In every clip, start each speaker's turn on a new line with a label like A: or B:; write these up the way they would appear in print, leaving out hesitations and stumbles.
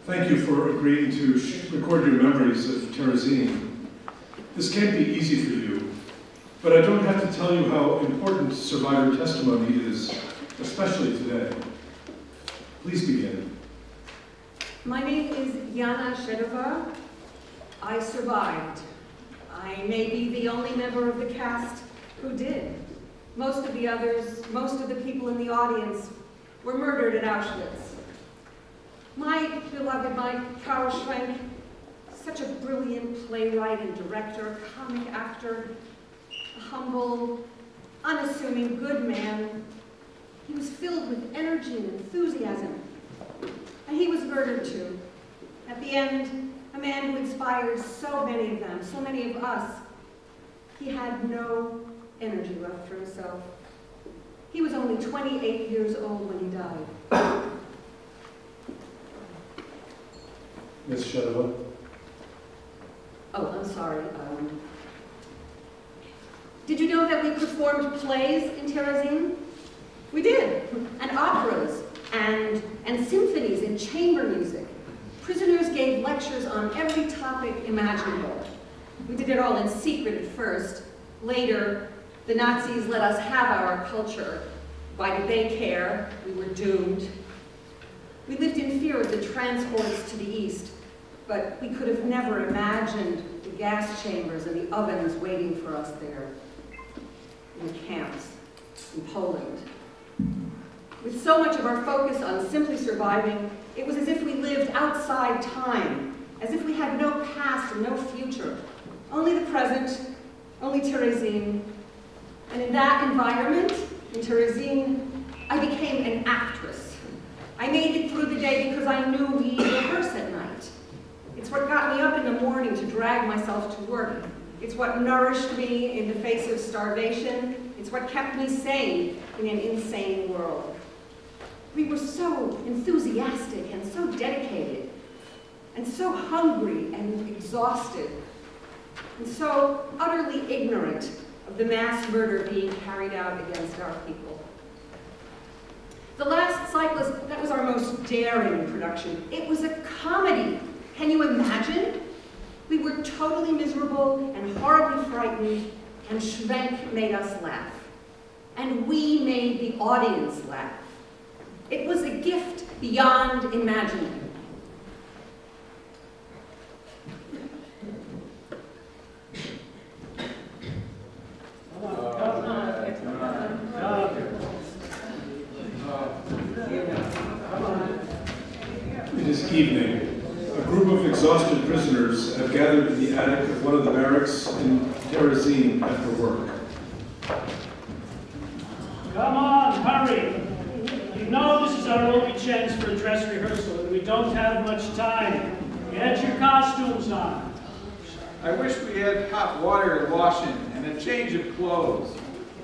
A: Thank you for agreeing to record your memories of Terezin. This can't be easy for you, but I don't have to tell you how important survivor testimony is, especially today. Please begin.
B: My name is Yana Shedova. I survived. I may be the only member of the cast who did. Most of the others, most of the people in the audience were murdered at Auschwitz. My beloved, Karel Svenk, such a brilliant playwright and director, comic actor, a humble, unassuming, good man. He was filled with energy and enthusiasm. And he was murdered too. At the end, a man who inspired so many of them, so many of us. He had no energy left for himself. He was only 28 years old when he died.
A: Ms. Shedova.
B: Oh, I'm sorry. Did you know that we performed plays in Terezin? We did, and operas, and symphonies and chamber music. Prisoners gave lectures on every topic imaginable. We did it all in secret at first. Later, the Nazis let us have our culture. Why did they care? We were doomed. We lived in fear of the transports to the east, but we could have never imagined the gas chambers and the ovens waiting for us there, in camps, in Poland. With so much of our focus on simply surviving, it was as if we lived outside time, as if we had no past and no future, only the present, only Terezin. And in that environment, in Terezin, I became an actress. I made it through the day because I knew we rehearse at night. It's what got me up in the morning to drag myself to work. It's what nourished me in the face of starvation. It's what kept me sane in an insane world. We were so enthusiastic and so dedicated, and so hungry and exhausted, and so utterly ignorant of the mass murder being carried out against our people. The Last Cyclist, that was our most daring production. It was a comedy. Can you imagine? We were totally miserable and horribly frightened, and Svenk made us laugh. And we made the audience laugh. It was a gift beyond imagining.
A: It is evening. A group of exhausted prisoners have gathered in the attic of one of the barracks in Terezin after work.
C: Come on, hurry! You know this is our only chance for a dress rehearsal, and we don't have much time. Get your costumes on.
D: I wish we had hot water to wash in and a change of clothes.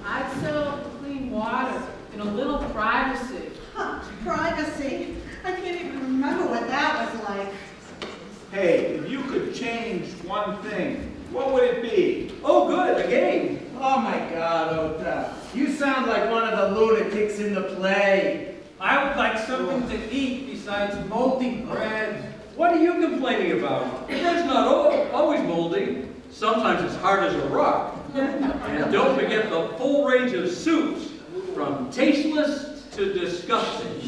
E: I'd settle for clean water and a little privacy.
F: Huh, privacy. I can't even remember what that was like.
D: Hey, if you could change one thing, what would it be?
G: Oh, good, a game.
H: Oh my God, Ota. You sound like one of the lunatics in the play.
G: I would like something to eat besides moldy bread. What are you complaining about? Bread's not always moldy. Sometimes it's hard as a rock. And don't forget the full range of soups, from tasteless to disgusting.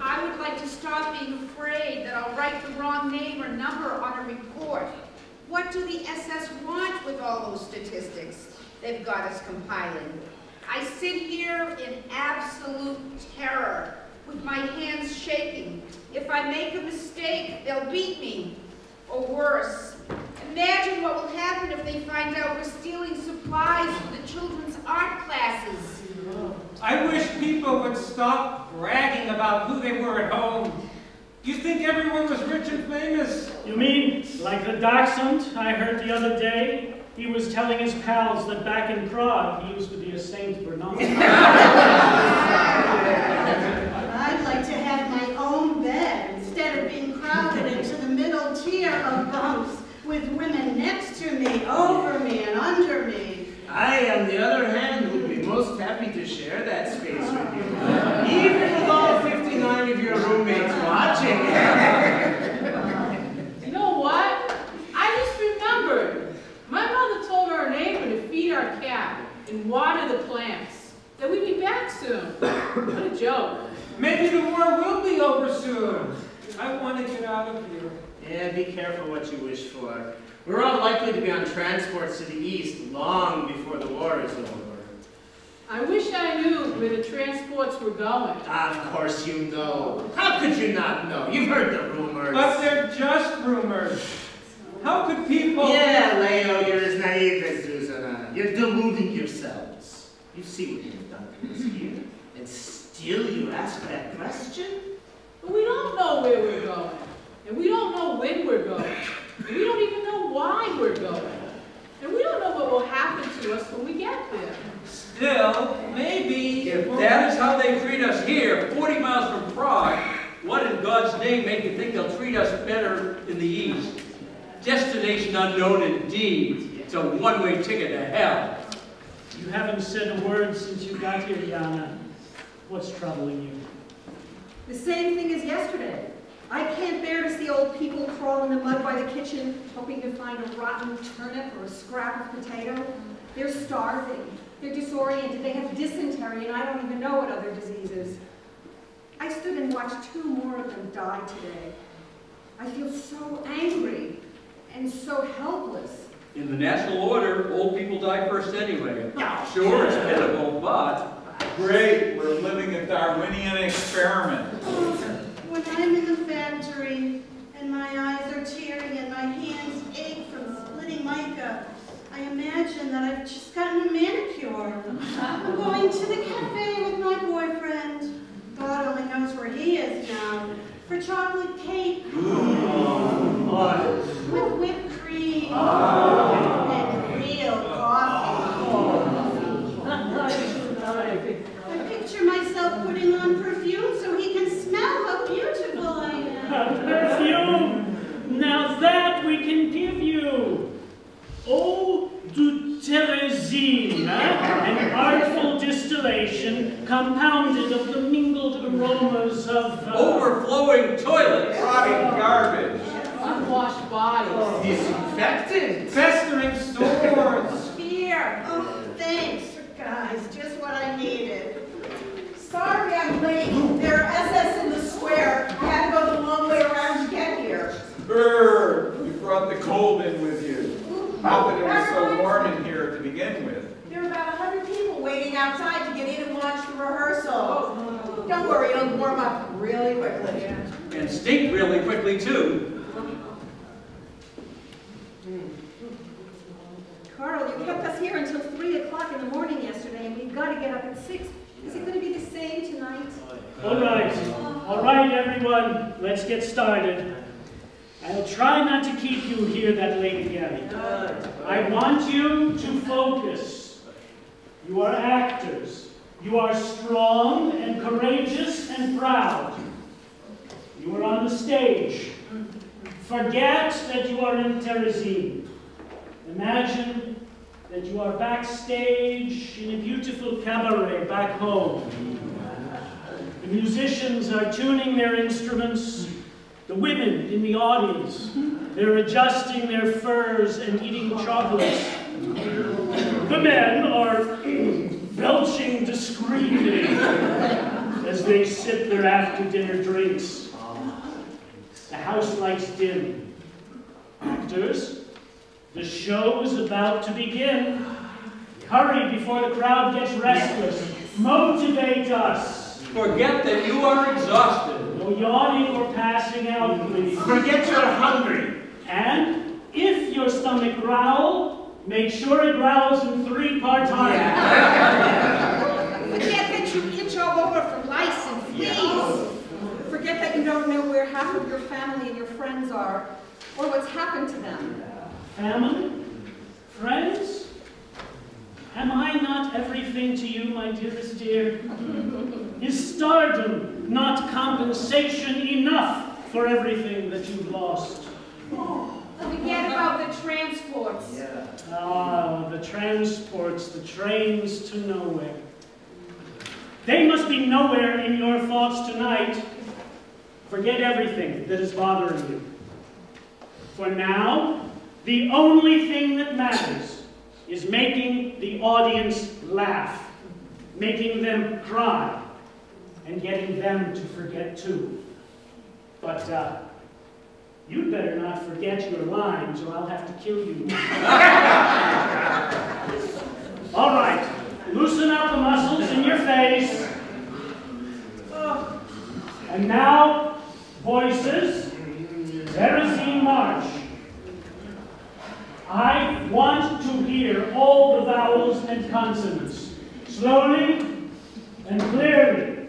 E: I would like to stop being afraid that I'll write the wrong name or number on a report. What do the SS want with all those statistics they've got us compiling? I sit here in absolute terror, with my hands shaking. If I make a mistake, they'll beat me. Or worse, imagine what will happen if they find out we're stealing supplies for the children's art classes.
G: I wish people would stop bragging about who they were at home. You think everyone was rich and famous?
C: You mean like the dachshund I heard the other day? He was telling his pals that back in Prague he used to be a Saint Bernard.
F: I'd like to have my own bed instead of being crowded into the middle tier of bunks with women next to me, over me, and under me.
H: I, on the other hand, would be most happy to share that space with you. Even with all 59 of your roommates watching.
I: I want to get out of here.
H: Yeah, be careful what you wish for. We're all likely to be on transports to the east long before the war is over.
J: I wish I knew where the transports were going.
H: Of course you know. How could you not know? You've heard the rumors.
I: But they're just rumors. How could people...
H: Yeah, Leo, you're as naive as Susanna. You're deluding yourselves. You see what you've done to us here. And still you ask that question?
J: But we don't know where we're going. And we don't know when we're going. And we don't even know why we're going. And we don't know what will happen to us when we get there.
I: Still, maybe...
G: If that is how they treat us here, 40 miles from Prague, what in God's name make you think they'll treat us better in the east? Destination unknown indeed. It's a one-way ticket to hell.
C: You haven't said a word since you got here, Yana. What's troubling you?
B: The same thing as yesterday. I can't bear to see old people crawl in the mud by the kitchen, hoping to find a rotten turnip or a scrap of potato. They're starving. They're disoriented. They have dysentery, and I don't even know what other diseases. I stood and watched 2 more of them die today. I feel so angry and so helpless.
G: In the national order, old people die first anyway. Sure, it's pitiful, but...
D: Great, we're living a Darwinian experiment.
F: When I'm in the factory and my eyes are tearing and my hands ache from splitting mica, I imagine that I've just gotten a manicure. I'm going to the cafe with my boyfriend. God only knows where he is now. For chocolate cake. With whipped cream. And real coffee. I picture myself putting on perfume so he can smell how beautiful I am.
C: Perfume! Now that we can give you. Eau de Terezin, an artful distillation compounded of the mingled aromas of...
G: overflowing toilets!
D: Rotting garbage!
J: Unwashed bodies.
H: Disinfectant!
I: Festering stores!
F: Here. Oh, thanks, guys. Just what I needed. Sorry I'm late. There are SS in the square. I had to go the long way around to get here.
D: Brr, you brought the cold in with you. Not that it was so warm in here to begin with.
F: There are about 100 people waiting outside to get in and watch the rehearsal. Don't worry, it'll warm up really quickly.
G: And stink really quickly, too.
B: Karel, you kept us here until 3 o'clock in the morning yesterday, and we've got to get up at 6. Is it going to be the same tonight?
C: All right, everyone, let's get started. I'll try not to keep you here that late again. I want you to focus. You are actors. You are strong and courageous and proud. You are on the stage. Forget that you are in Terezin. Imagine that you are backstage in a beautiful cabaret back home. The musicians are tuning their instruments. The women in the audience, they're adjusting their furs and eating chocolates. The men are belching discreetly as they sip their after-dinner drinks. The house lights dim. Actors, the show is about to begin. Hurry before the crowd gets restless. Motivate us.
G: Forget that you are exhausted.
C: No yawning or passing out, please.
H: Forget you're hungry.
C: And if your stomach growls, make sure it growls in 3-part harmony.
B: Forget that you itch all over for lice and fleas. Forget that you don't know where half of your family and your friends are, or what's happened to them.
C: Family? Friends? Am I not everything to you, my dearest dear? Is stardom not compensation enough for everything that you've lost?
E: Forget about the transports.
C: Ah, the transports, the trains to nowhere. They must be nowhere in your thoughts tonight. Forget everything that is bothering you. For now, the only thing that matters is making the audience laugh, making them cry, and getting them to forget too. But you'd better not forget your lines or I'll have to kill you. All right, loosen up the muscles in your face. And now, voices, Terezin march. I want to hear all the vowels and consonants, slowly and clearly.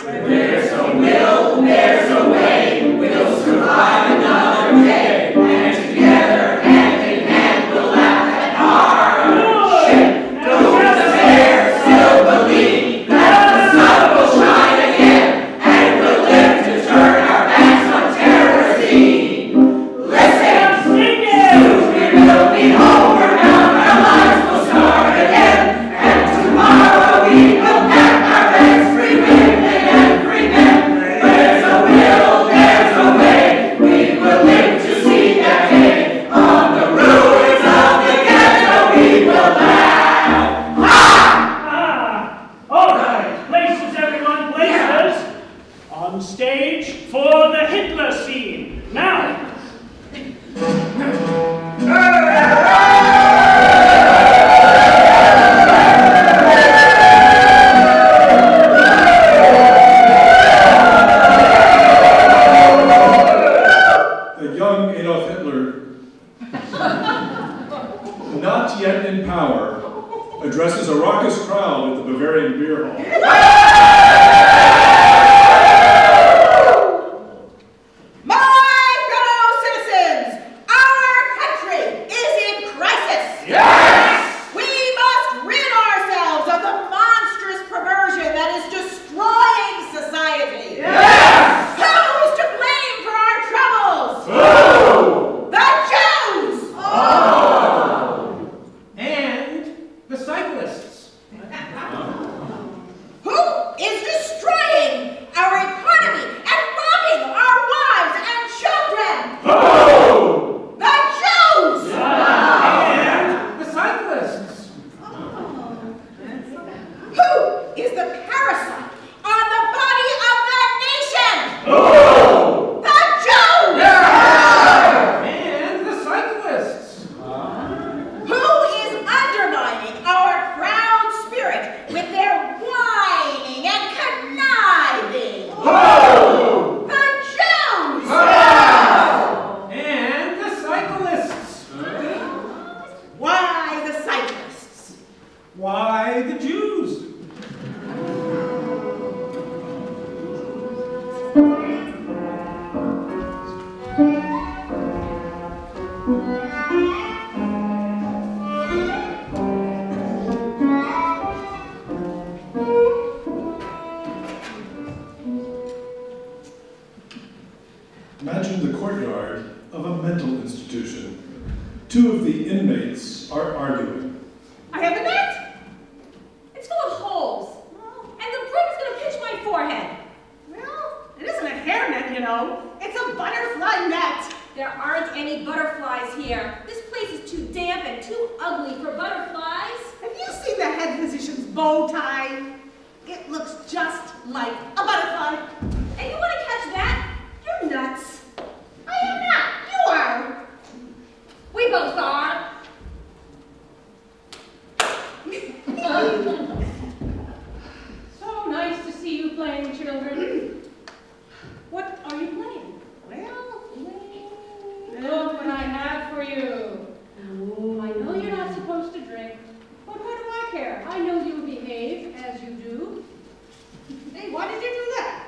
K: Where there's a will, there's a way. We'll survive another day. And together, hand in hand, we'll laugh at hardship. Don't despair, still believe that the sun will shine again. And we'll live to turn our backs on Terezin. Listen, soon we will be home. We're bound, our lives will start again. And tomorrow we will pack our bags, free women and free men. There's a will, there's a way. We will live to see that day. On the ruins of the ghetto we will laugh.
C: All right, places, everyone, places. On stage for the Hitler scene. Now.
A: A young Adolf Hitler, not yet in power, addresses a raucous crowd at the Bavarian beer hall.
E: My fellow citizens, our country is in crisis.
K: Yes!
E: We must rid ourselves of the monstrous perversion that is destroying society.
K: Yes!
E: Who's to blame for our troubles?
K: Who?
E: The Jews!
I: And the cyclists.
E: Who is destroying our economy and robbing our wives and children?
K: Who?
E: The Jews!
I: And the cyclists.
E: Who is the parasite on the body of the nation?
K: Who?
E: The Jews!
I: And the cyclists.
E: Who is undermining our proud spirit with their whining and conniving?
K: Who?
E: The Jews!
I: And the cyclists.
E: Why the cyclists?
I: Why the Jews?
A: Imagine the courtyard of a mental institution. Two of the inmates are arguing.
B: I have a net. It's full of holes. And the broom is going to pinch my forehead.
F: Well, it isn't a hairnet, you know. It's a butterfly net.
B: There aren't any butterflies here. This place is too damp and too ugly for butterflies.
F: Have you seen the head physician's bow tie? It looks just like a butterfly.
B: And you want to catch that? You're nuts.
F: I am not. You are.
B: We both are. So nice to see you playing, children. What are you playing?
F: Well,
B: Look what I have for you. I know you're not supposed to drink, but what do I care? I know you behave as you do.
F: hey, why did you do that?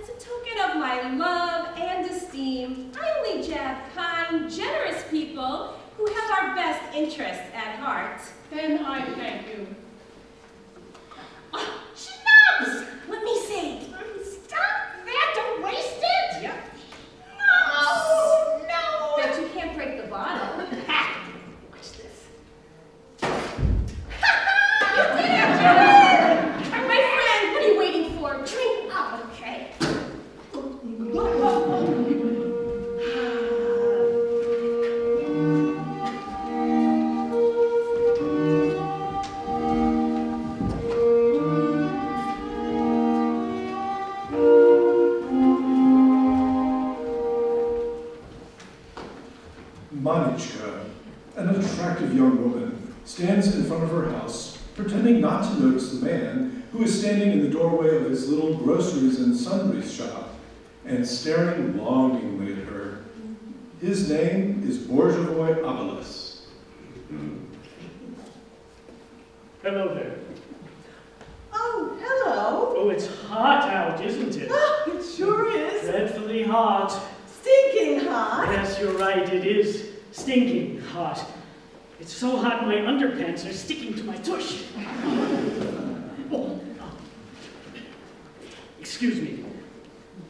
B: As a token of my love and esteem, I only jab kind, generous people who have our best interests at heart. Then I thank you. Schnapps! Let me see.
A: Manichka, an attractive young woman, stands in front of her house, pretending not to notice the man who is standing in the doorway of his little groceries and sundries shop and staring longingly at her. His name is Borzhevoi Abeles.
C: Hello there.
F: Oh, hello.
C: Oh, it's hot out, isn't it?
F: It sure is.
C: Dreadfully hot.
F: Stinking hot.
C: Yes, you're right, it is stinking hot. It's so hot my underpants are sticking to my tush. Oh. Excuse me.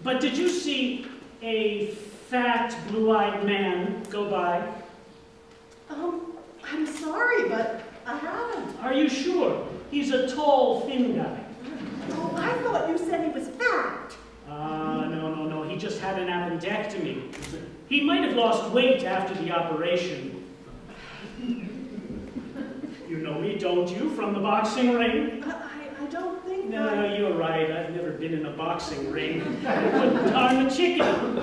C: But did you see a fat, blue-eyed man go by?
F: I'm sorry, but I haven't.
C: Are you sure? He's a tall, thin guy.
F: Oh, I thought you said he was fat.
C: No. He just had an appendectomy. He might have lost weight after the operation. You know me, don't you, from the boxing ring?
F: I don't think
C: No, you're right. I've never been in a boxing ring. I couldn't harm a chicken.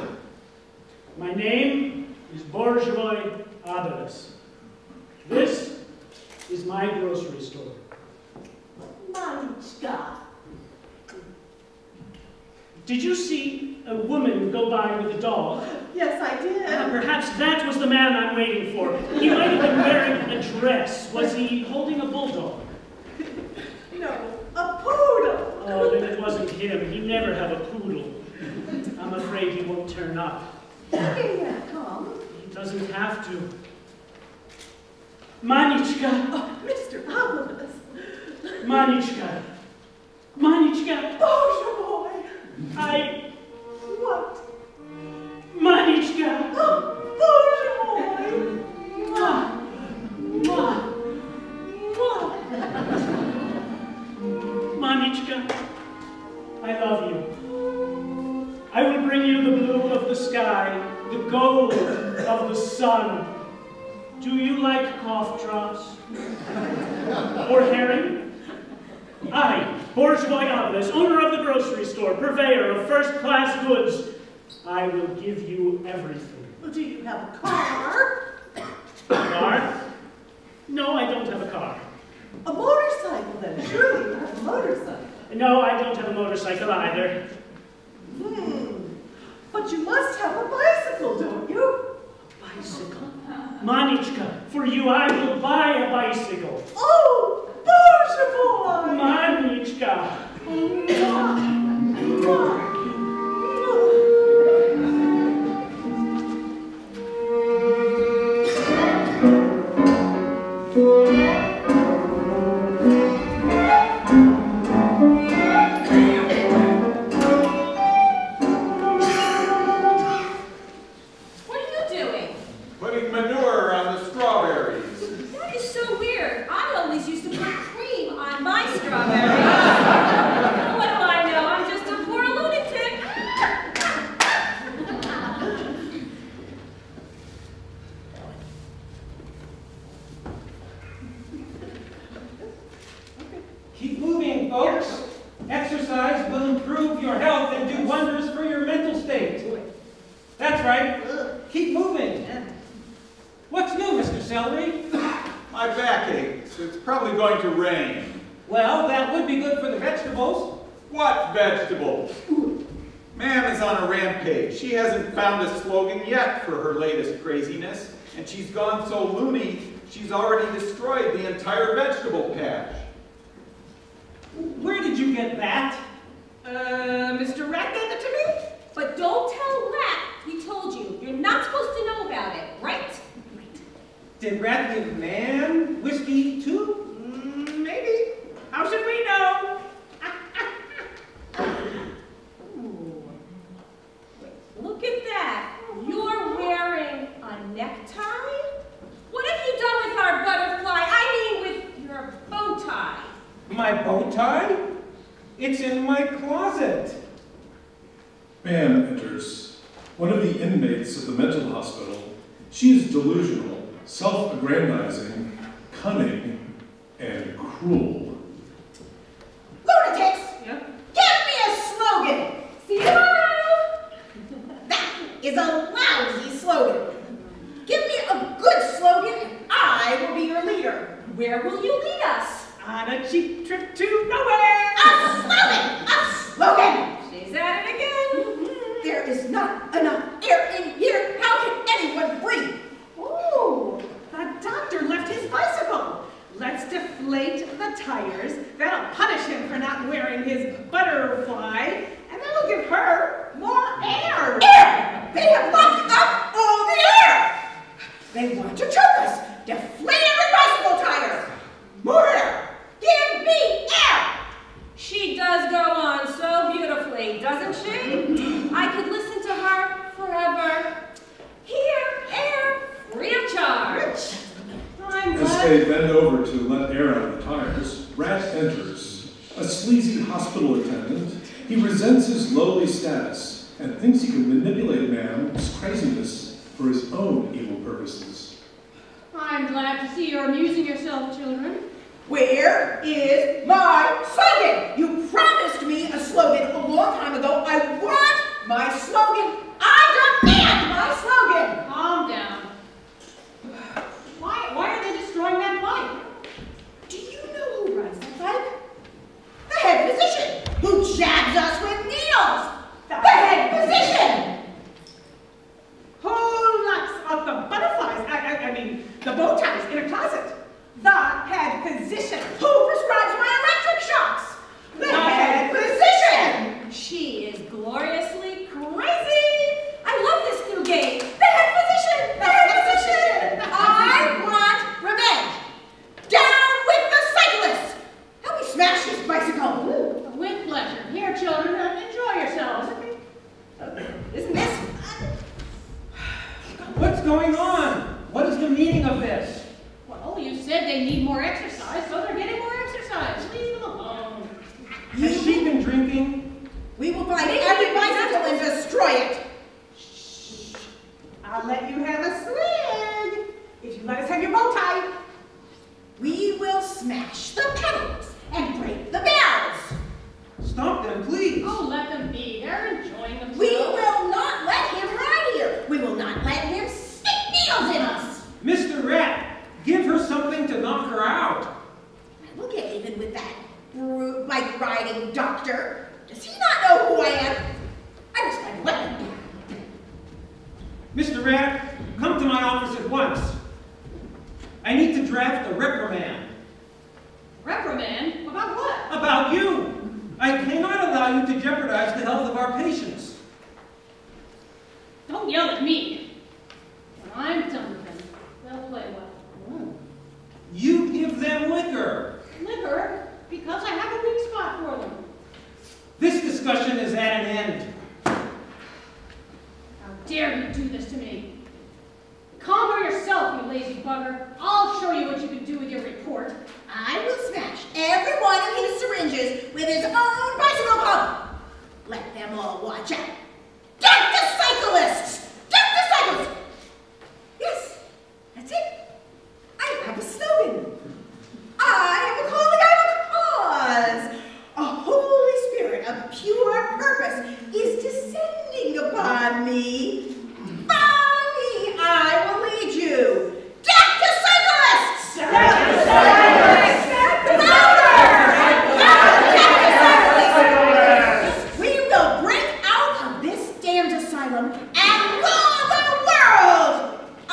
C: My name is Borzhevoi Abeles. This is my grocery store.
F: Manichka.
C: Did you see a woman go by with a dog?
F: Yes, I did.
C: Perhaps that was the man I'm waiting for. He might have been wearing a dress. Was he holding a bulldog?
F: No, a poodle.
C: Oh, then it wasn't him. He never have a poodle. I'm afraid he won't turn up.
F: Here, come.
C: He doesn't have to. Manichka!
F: Oh, Mr. Abeles.
C: Manichka! Manichka!
F: Borzhevoi. What?
C: Manichka!
F: Borzhevoi.
C: Manichka, I love you. I will bring you the blue of the sky, the gold of the sun. Do you like cough drops? Or herring? I, Borzhevoi Abeles, owner of the grocery store, purveyor of first-class goods, I will give you everything.
F: Do you have a car?
C: A car? No, I don't have a car.
F: A motorcycle, then. Surely you have a motorcycle.
C: No, I don't have a motorcycle either.
F: But you must have a bicycle, don't you?
C: Bicycle? Manichka, for you I will buy a bicycle.
F: Oh, Borzhevoi!
C: Manichka!
L: What are you doing?
D: Putting manure on the strawberries.
L: That is so weird. I always used to put cream on my strawberries. What do I know? I'm just a poor lunatic.
I: Keep moving, folks. Exercise will improve your health and do wonders for your mental state. That's right. Keep moving. What's new, Mr. Celery?
D: My back aches. It's probably going to rain.
I: Well, that would be good for the vegetables.
D: What vegetables? Ma'am is on a rampage. She hasn't found a slogan yet for her latest craziness, and she's gone so loony, she's already destroyed the entire vegetable patch.
I: Where did you get that?
L: Mr. Rat gave it to me? But don't tell Rat he told you. You're not supposed to know about it, right?
I: Did Rat give Man whiskey too?
L: Maybe. How should we know? Look at that. You're wearing a necktie? What have you done with our butterfly? I mean with your bow tie.
I: My bow tie? It's in my closet.
A: Man enters, one of the inmates of the mental hospital. She is delusional, self-aggrandizing, cunning, and cruel.
E: Lunatics!
J: Yeah?
E: Give me a slogan!
L: See you tomorrow.
E: That is a lousy slogan. Give me a good
L: Where will you lead us?
I: On a cheap trip to nowhere!
E: A slogan! A slogan!
L: She's at it again.
E: There is not enough air in here. How can anyone breathe?
M: Oh, the doctor left his bicycle. Let's deflate the tires. That'll punish him for not wearing his butterfly, and that'll give her more air.
E: Air! They have locked up all the air! They want to choke us. Deflate every bicycle tire. More air! Give me air!
L: She does go on so beautifully, doesn't she? I could listen to her forever. Here, air, free of charge.
A: As they bend over to let air out of the tires, Rat enters. A sleazy hospital attendant, he resents his lowly status and thinks he can manipulate man's craziness for his own evil purposes.
J: I'm glad to see you're amusing yourself, children.
E: Where is my slogan? You promised me a slogan a long time ago. I want my slogan. I demand my slogan.
J: Calm down. Why are they destroying that bike?
E: Do you know who runs that bike? The head physician, who jabs us with needles. The head physician.
M: Who locks up the butterflies? I mean, the bow ties in a closet. The head physician.
E: Who prescribes my electric shocks? The head physician.
L: She is gloriously crazy. I love this new game.
E: The head physician. The head physician. I want revenge. Down with the cyclist. Help me smash his bicycle.
J: With pleasure. Here, children, enjoy yourselves.
E: Isn't this?
I: What's going on? What is the meaning of this?
J: Well, you said they need more exercise, so they're getting more exercise. Leave them alone.
I: Has she been drinking?
E: We will find every bicycle and destroy it.
M: I'll let you have a swing if you let us have your bow tie.
E: We will smash the pedals and break the bells.
I: Stop them, please.
J: Oh, let them be. They're enjoying themselves.
E: We will not let him ride here. We will not let him stick needles in us.
I: Mr. Rat, give her something to knock her out.
E: We'll get even with that bike riding doctor. Does he not know who I am? I'm just going to let him.
I: Mr. Rat, come to my office at once. I need to draft a reprimand.
J: Reprimand? About what?
I: About you. I cannot allow you to jeopardize the health of our patients.
J: Don't yell at me. When I'm done with them, they'll play well.
I: You give them liquor.
J: Liquor? Because I have a weak spot for them.
I: This discussion is at an end.
J: How dare you do this to me? Calm her yourself, you lazy bugger. I'll show you what you can do with your report.
E: I will smash every one of his syringes with his own bicycle pump. Let them all watch out. Get the cyclists! Get the cyclists! Yes, that's it. I have a slogan. I am calling out a cause. A Holy Spirit of pure purpose is descending upon me. Follow me, I will lead you. Get the cyclists! Get the cyclists! We will break out of this damned asylum and rule the world! I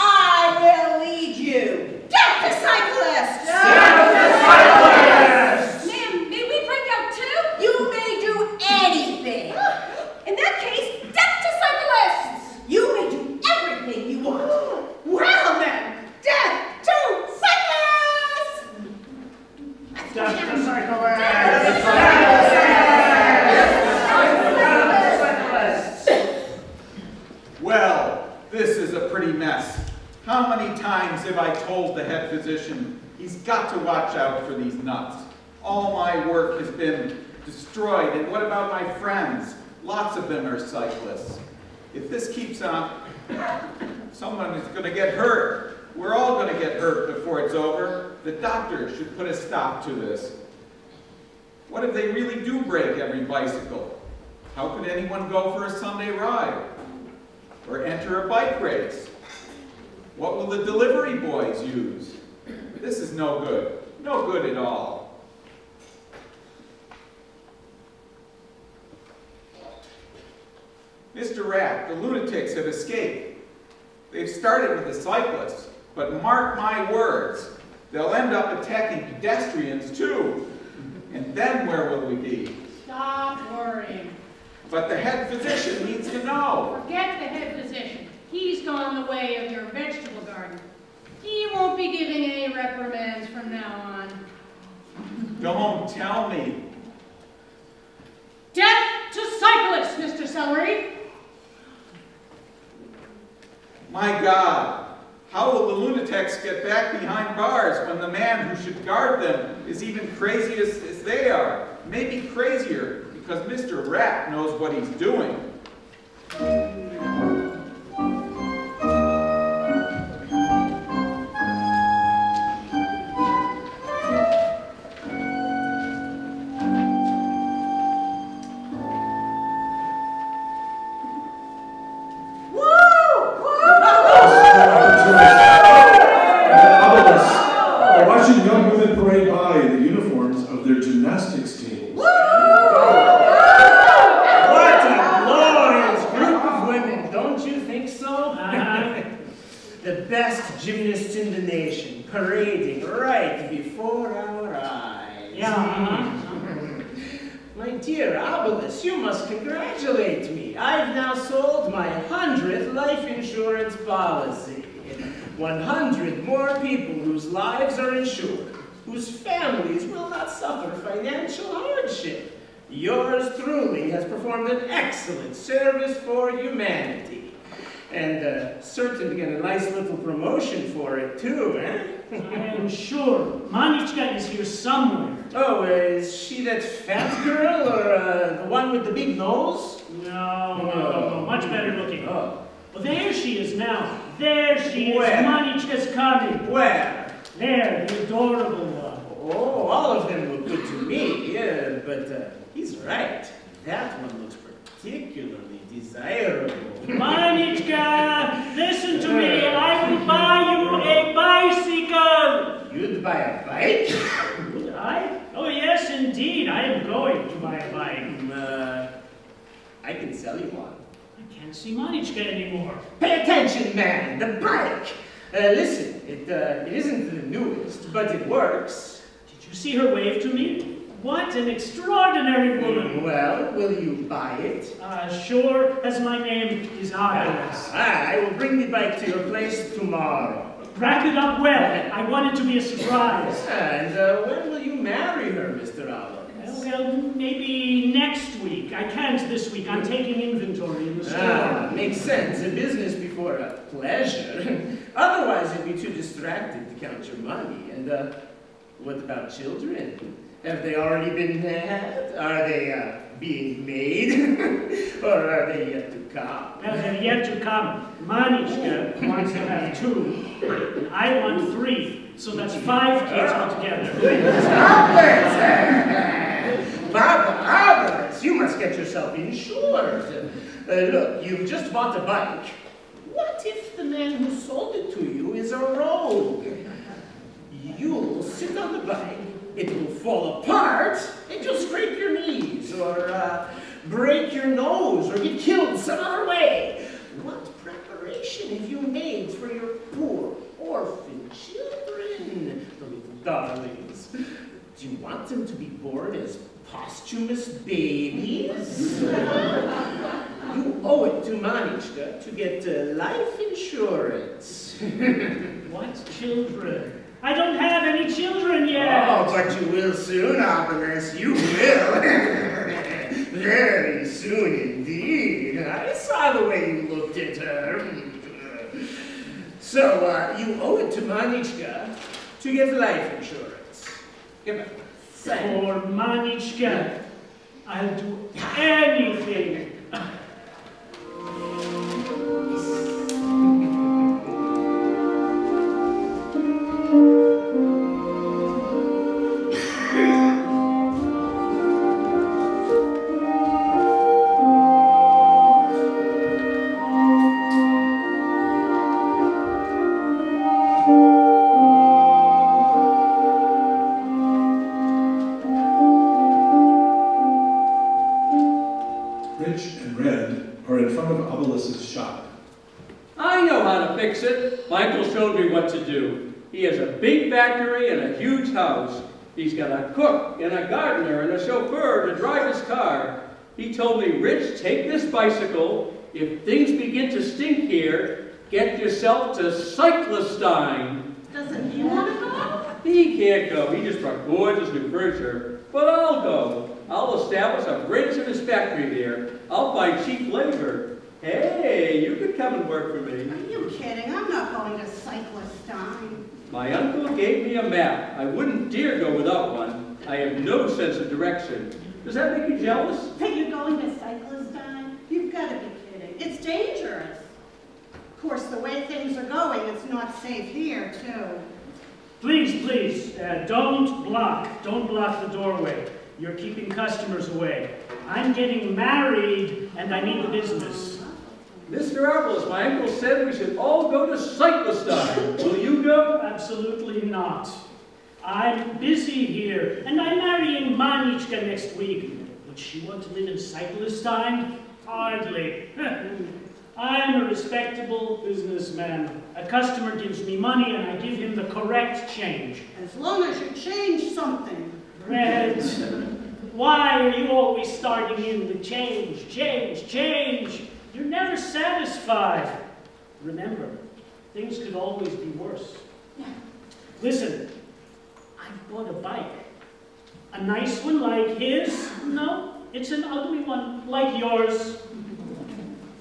E: will lead you! Get the cyclists! Get the cyclists!
L: Ma'am, may we break out too?
E: You may do anything!
L: In that case, death to cyclists!
E: You may do everything you want!
M: Well then, death to cyclists!
H: Death to cyclists!
D: Well, this is a pretty mess. How many times have I told the head physician he's got to watch out for these nuts? All my work has been destroyed, and what about my friends? Lots of them are cyclists. If this keeps on, someone is going to get hurt. We're all going to get hurt before it's over. The doctor should put a stop to this. What if they really do break every bicycle? How could anyone go for a Sunday ride? Or enter a bike race? What will the delivery boys use? This is no good. No good at all. Mr. Rapp, the lunatics have escaped. They've started with the cyclists, but mark my words, they'll end up attacking pedestrians too. And then where will we be?
J: Stop worrying.
D: But the head physician needs to know.
J: Forget the head physician. He's gone the way of your vegetable garden. He won't be giving any reprimands from now on.
D: Don't tell me.
J: Death to cyclists, Mr. Celery!
D: My God, how will the lunatics get back behind bars when the man who should guard them is even crazy as they are? Maybe crazier, because Mr. Rapp knows what he's doing.
H: You must congratulate me. I've now sold my 100th life insurance policy. 100 more people whose lives are insured, whose families will not suffer financial hardship. Yours truly has performed an excellent service for humanity. And certain to get a nice little promotion for it too, eh?
C: I'm sure. Manichka is here somewhere.
H: Oh, is she that fat girl, or the one with the big nose?
C: No, much better looking.
H: Oh.
C: Well, there she is now. There she is.
H: Where?
C: Manichka's coming.
H: Where?
C: There, the adorable one.
H: Oh, all of them look good to me, yeah, but he's right. That one looks particularly desirable.
C: Manichka, listen to me. I will buy you a bicycle.
H: You'd buy a bike?
C: Would I? Oh, yes, indeed. I am going to buy a bike.
H: I can sell you one.
C: I can't see Manichka anymore.
H: Pay attention, man. The bike. Listen, it isn't the newest, but it works.
C: Did you see her wave to me? What an extraordinary woman.
H: Well, will you buy it?
C: Sure, as my name is Agnes.
H: I will bring the bike to your place tomorrow.
C: Wrap it up well. I want it to be a surprise.
H: And when will you marry her, Mr. Allen?
C: Well, maybe next week. I can't this week. I'm taking inventory in the store.
H: Makes sense. A business before a pleasure. Otherwise, you'd be too distracted to count your money. And what about children? Have they already been had? Are they being made? Or are they yet to come?
C: Well, they're yet to come. Manichka wants to have 2, and I want 3. So that's 5 kids altogether.
H: Barbara, you must get yourself insured. Look, you've just bought a bike. What if the man who sold it to you is a rogue? You'll sit on the bike, it will fall apart, and you'll scrape your knees, or break your nose, or get killed some other way. What preparation have you made for your poor orphan children, the little darlings? Do you want them to be born as posthumous babies? You owe it to Manichka to get life insurance.
C: What children? I don't have any children yet.
H: Oh, but you will soon, Agnes. You will. Very soon indeed. I saw the way you looked at her. So, you owe it to Manichka to get life insurance. Give it.
C: For Manichka, I'll do anything.
A: and red are in front of Abelis's shop.
G: I know how to fix it. Michael showed me what to do. He has a big factory and a huge house. He's got a cook and a gardener and a chauffeur to drive his car. He told me, Rich, take this bicycle. If things begin to stink here, get yourself to Cyclistine.
F: Doesn't he want to go?
G: He can't go. He just brought gorgeous new furniture. But I'll go. I'll establish a branch of his factory there. I'll buy cheap labor. Hey, you could come and work for me.
F: Are you kidding? I'm not going to Cyclistine.
G: My uncle gave me a map. I wouldn't dare go without one. I have no sense of direction. Does that make you jealous?
F: That you're going to Cyclistine? You've got to be kidding. It's dangerous. Of course, the way things are going, it's not safe here, too.
C: Please, don't block the doorway. You're keeping customers away. I'm getting married, and I need the business.
G: Mr. Apples, my uncle said we should all go to Cyclistine. Will you go?
C: Absolutely not. I'm busy here, and I'm marrying Manichka next week. Would she want to live in Cyclistine? Hardly. I'm a respectable businessman. A customer gives me money, and I give him the correct change.
F: As long as you change something.
C: Red, why are you always starting in with change? You're never satisfied. Remember, things could always be worse. Listen, I bought a bike. A nice one like his? No, it's an ugly one like yours.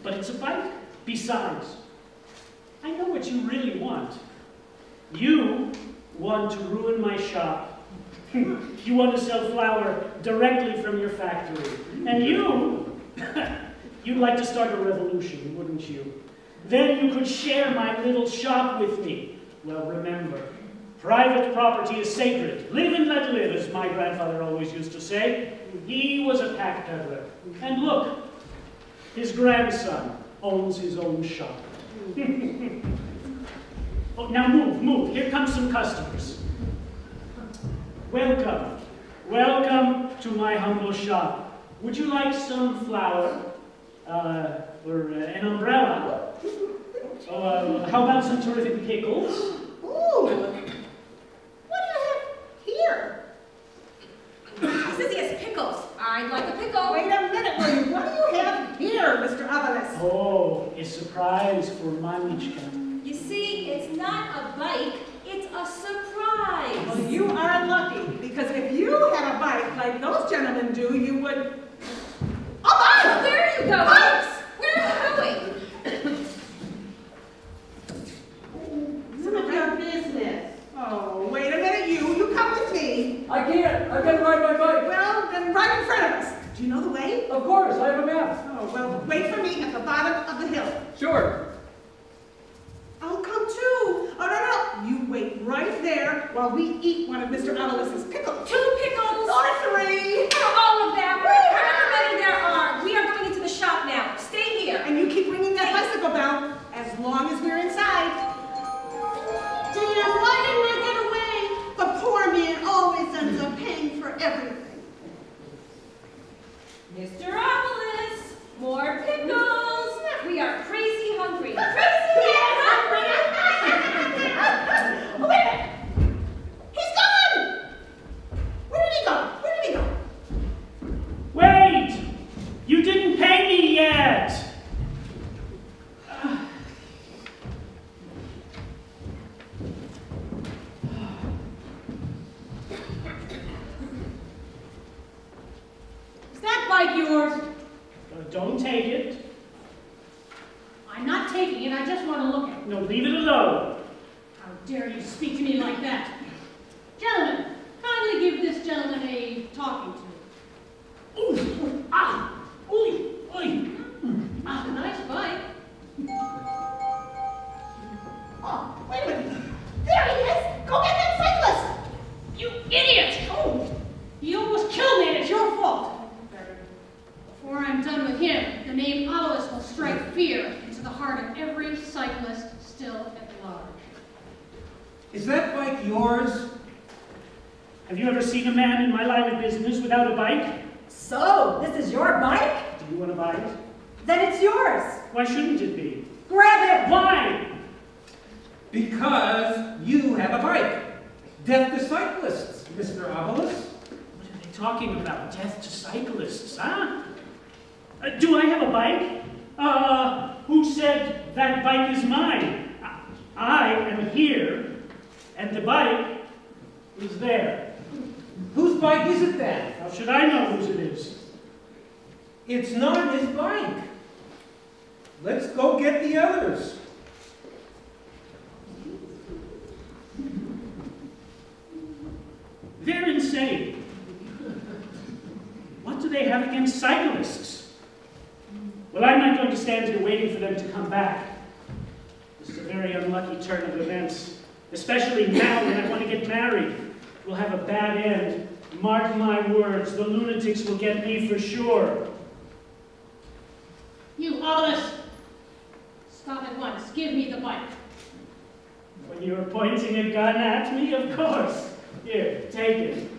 C: But it's a bike. Besides, I know what you really want. You want to ruin my shop. You want to sell flour directly from your factory. And you'd like to start a revolution, wouldn't you? Then you could share my little shop with me. Well, remember, private property is sacred. Live and let live, as my grandfather always used to say. He was a pack peddler. And look, his grandson owns his own shop. Oh, now move. Here come some customers. Welcome to my humble shop. Would you like some flour? Or an umbrella? How about some terrific pickles?
F: Ooh! What do you have here?
L: He says he has pickles. I'd like a pickle.
F: Wait a minute, will you? What do you have here, Mr. Avalis?
C: Oh, a surprise for Manichka.
L: You see, it's not a bike, it's a surprise.
M: Well, you are lucky, because if you had a bike like those gentlemen do, you would...
L: Oh, where are you going? Bikes! Where are you going?
F: Some of your business. Oh, wait a minute, you come with me.
G: I can't. I've got to ride my bike.
F: Well, then right in front of us. Do you know the way?
G: Of course, I have a map.
F: Oh, well, wait for me at the bottom of the hill.
G: Sure.
F: I'll come too. Oh, no. You wait right there while we eat one of Mr. Avalis's pickles.
L: 2 pickles.
F: Or 3.
L: All of them. However many there are. We are going into the shop now. Stay here.
F: And you keep ringing that bicycle bell as long as we're inside. Damn, why didn't I get away? The poor man always ends up paying for everything.
L: Mr. Avalis, more pickles. We are crazy hungry. Crazy hungry.
F: Oh, wait a minute. He's gone. Where did he go?
C: Wait! You didn't pay me yet!
J: Is that bike yours?
C: Don't take it.
J: I'm not taking it, I just want to look at it.
C: No, leave it alone.
J: How dare you speak to me like that? Gentlemen, kindly give this gentleman a talking to.
C: Ooh, ah, ooh, oy.
J: Ah, nice bike.
F: Oh, wait a minute. There he is. Go get that cyclist.
J: You idiot! Oh, he almost killed me and it's your fault. Before I'm done with him, the name Avalis will strike fear into the heart of every cyclist still at large.
I: Is that bike yours?
C: Have you ever seen a man in my line of business without a bike?
B: So, this is your bike?
C: Do you want to buy it?
B: Then it's yours.
C: Why shouldn't it be?
B: Grab it.
C: Why?
I: Because you have a bike. Death to cyclists, Mr. Obelisk.
C: What are they talking about? Death to cyclists, huh? Do I have a bike? Who said that bike is mine? I am here, and the bike is there.
I: Whose bike is it then?
C: How should I know whose it is?
I: It's not his bike. Let's go get the others.
C: They're insane. What do they have against cyclists? Well, I'm not going to stand here waiting for them to come back. This is a very unlucky turn of events, especially now when I want to get married. We'll have a bad end. Mark my words, the lunatics will get me for sure.
J: You, Obelisk! Stop at once. Give me the bike.
C: When you're pointing a gun at me, of course. Here, take it.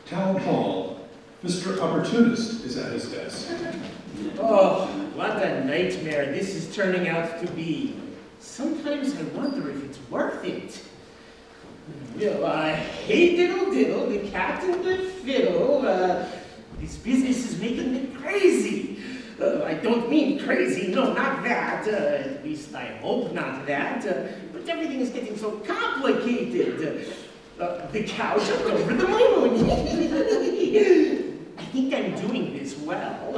A: Town Hall. Mr. Opportunist is at his desk.
H: Oh, what a nightmare this is turning out to be. Sometimes I wonder if it's worth it. Well, hey diddle diddle, the cat and the fiddle. This business is making me crazy. I don't mean crazy, no, not that. At least I hope not that. But everything is getting so complicated. The cow jumped over the moon. I think I'm doing this well.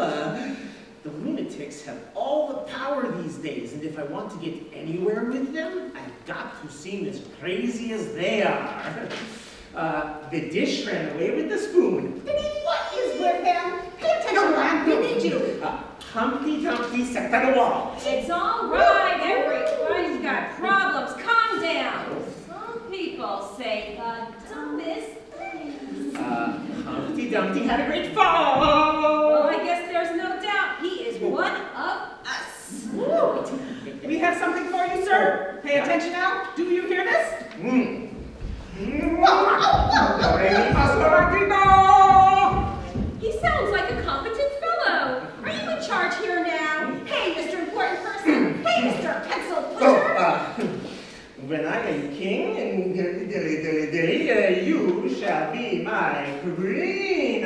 H: The lunatics have all the power these days, and if I want to get anywhere with them, I've got to seem as crazy as they are. The dish ran away with the spoon.
M: What is with him? Pay attention, man. We need you.
H: Humpty Dumpty sat on the wall.
L: It's all right, everybody's got problems. Calm down. Some people say the dumbest things.
H: Humpty Dumpty had a great fall.
L: Well, I guess there's no doubt he is one of us.
M: Ooh. We have something for you, sir. Pay attention now. Do you hear this?
L: He sounds like a competent fellow. Are you in charge here now? Hey, Mr. Important Person. Hey, Mr. Pencil Pusher.
H: When I am king and you shall be my queen.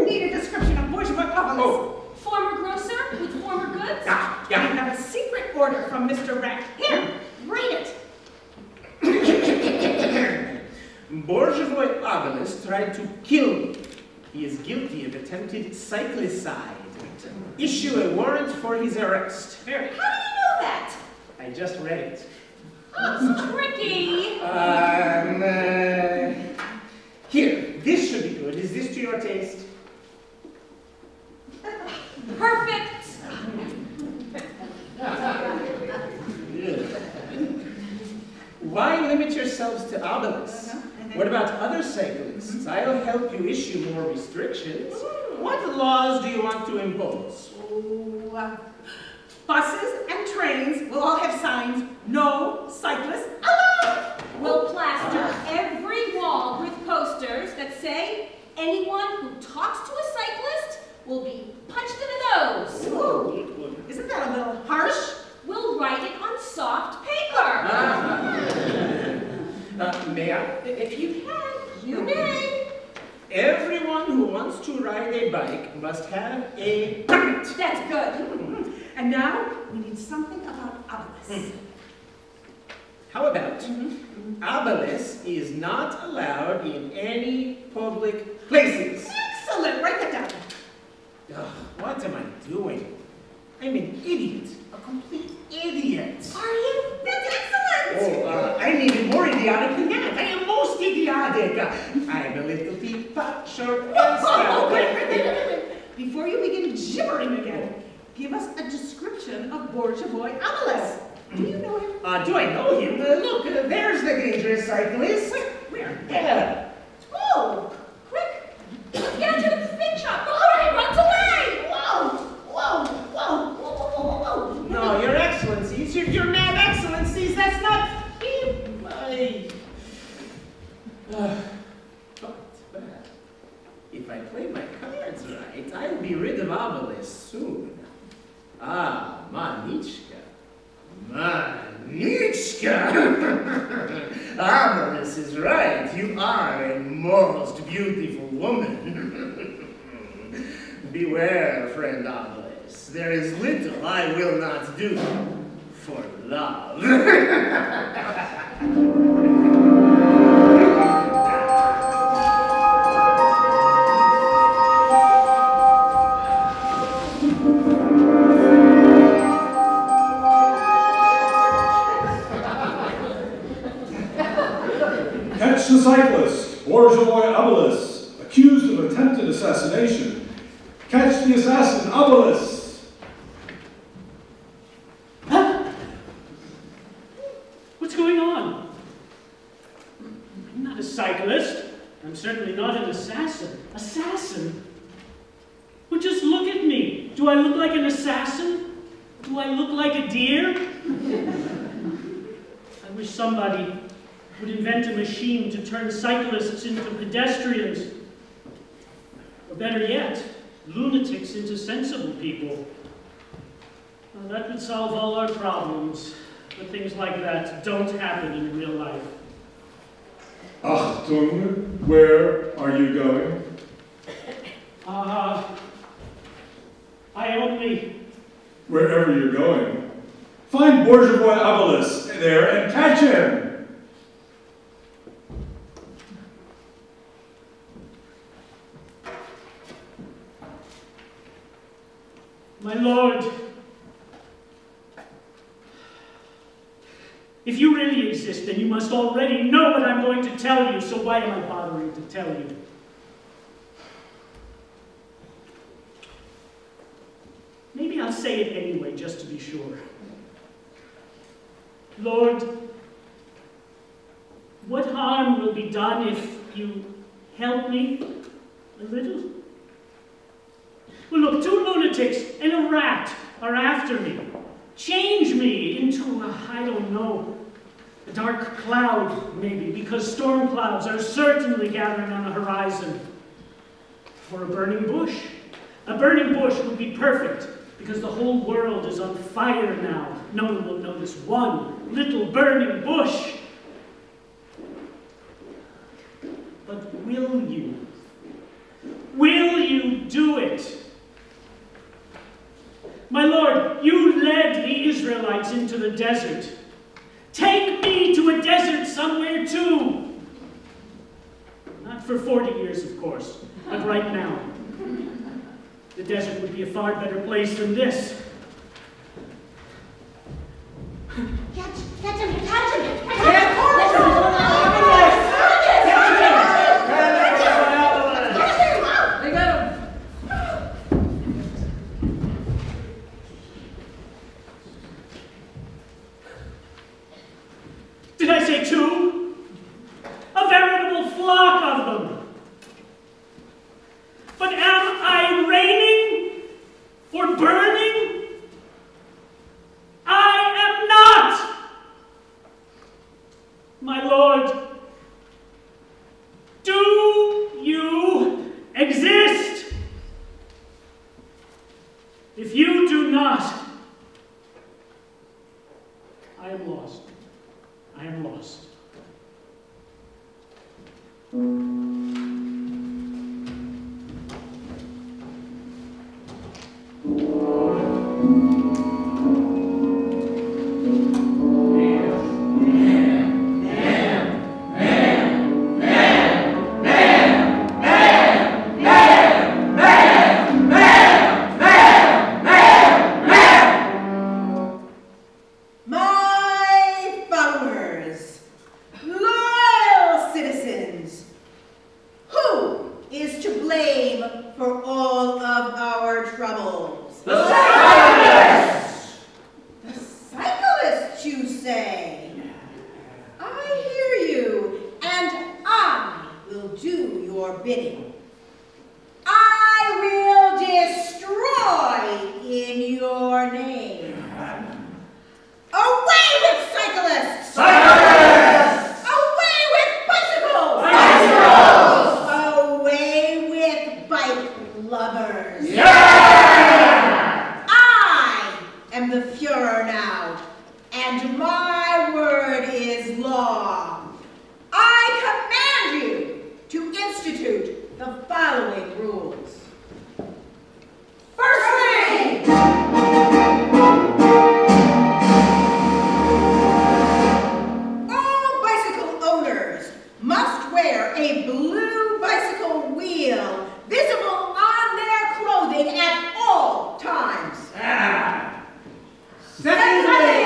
M: Need a description of bourgeois Obelisk.
L: Former grocer with former goods?
M: I have a secret order from Mr. Rat. Here, read it.
H: Bourgeois Obelisk tried to kill me. He is guilty of attempted cyclicide. Issue a warrant for his arrest.
L: How do you know that?
H: I just read it.
L: Oh, it's tricky.
H: Here, this should be good. Is this to your taste?
L: Perfect.
H: Why limit yourselves to Obelisks? What about other cyclists? I'll help you issue more restrictions. What laws do you want to impose?
M: Buses and trains will all have signs, no cyclists allowed.
L: We'll plaster every wall with posters that say anyone who talks to a cyclist will be punched in the nose.
M: Ooh, isn't that a little harsh?
L: We'll write it on soft paper.
H: May I?
L: If you can, you may.
H: Everyone who wants to ride a bike must have a permit.
L: That's good.
M: And now we need something about Obelisk.
H: How about Obelisk is not allowed in any public places.
M: Excellent, write that down.
H: What am I doing? I'm an idiot, a complete idiot.
M: Are you? That's excellent.
H: Oh, I'm even more idiotic than that. I am most idiotic. I'm a little teapot, short and stout.
M: Wait. Before you begin gibbering again, give us a description of Bourgeois Obelisk. Do you know him?
H: Do I know him? Look, there's the dangerous cyclist.
M: Where?
H: Yeah.
M: Oh,
L: Quick, let's get
H: That's right. I'll be rid of Obelisk soon. Ah, Manichka. Manichka! Obelisk is right. You are a most beautiful woman. Beware, friend Obelisk. There is little I will not do for love.
A: Catch the cyclist, bourgeois Obelisk, accused of attempted assassination. Catch the assassin, Obelisk.
C: Huh? What's going on? I'm not a cyclist. I'm certainly not an assassin. Assassin? Well, just look at me. Do I look like an assassin? Do I look like a deer? I wish somebody would invent a machine to turn cyclists into pedestrians. Or better yet, lunatics into sensible people. Well, that would solve all our problems. But things like that don't happen in real life.
A: Achtung, where are you going?
C: I only...
A: Wherever you're going. Find bourgeois Obelisk there and catch him!
C: My lord, if you really exist, then you must already know what I'm going to tell you, so why am I bothering to tell you? Maybe I'll say it anyway, just to be sure. Lord, what harm will be done if you help me a little? Well, look, 2 lunatics and a rat are after me. Change me into, I don't know, a dark cloud, maybe, because storm clouds are certainly gathering on the horizon. Or a burning bush. A burning bush would be perfect, because the whole world is on fire now. No one will notice one little burning bush. But will you? Will you do it? My lord, you led the Israelites into the desert. Take me to a desert somewhere too. Not for 40 years, of course, but right now. The desert would be a far better place than this.
F: Catch him! Catch him!
G: They got him!
C: Did I say 2? A veritable flock of them. But am I raining or burning? I am not! My lord, do you exist? If you do not, I am lost. I am lost.
F: Away with bike lovers.
K: Yeah!
F: I am the Führer now, and my word is law. I command you to institute the following rules. Firstly, all bicycle owners must wear a blue bicycle wheel visible on their clothing at all times. Secondly,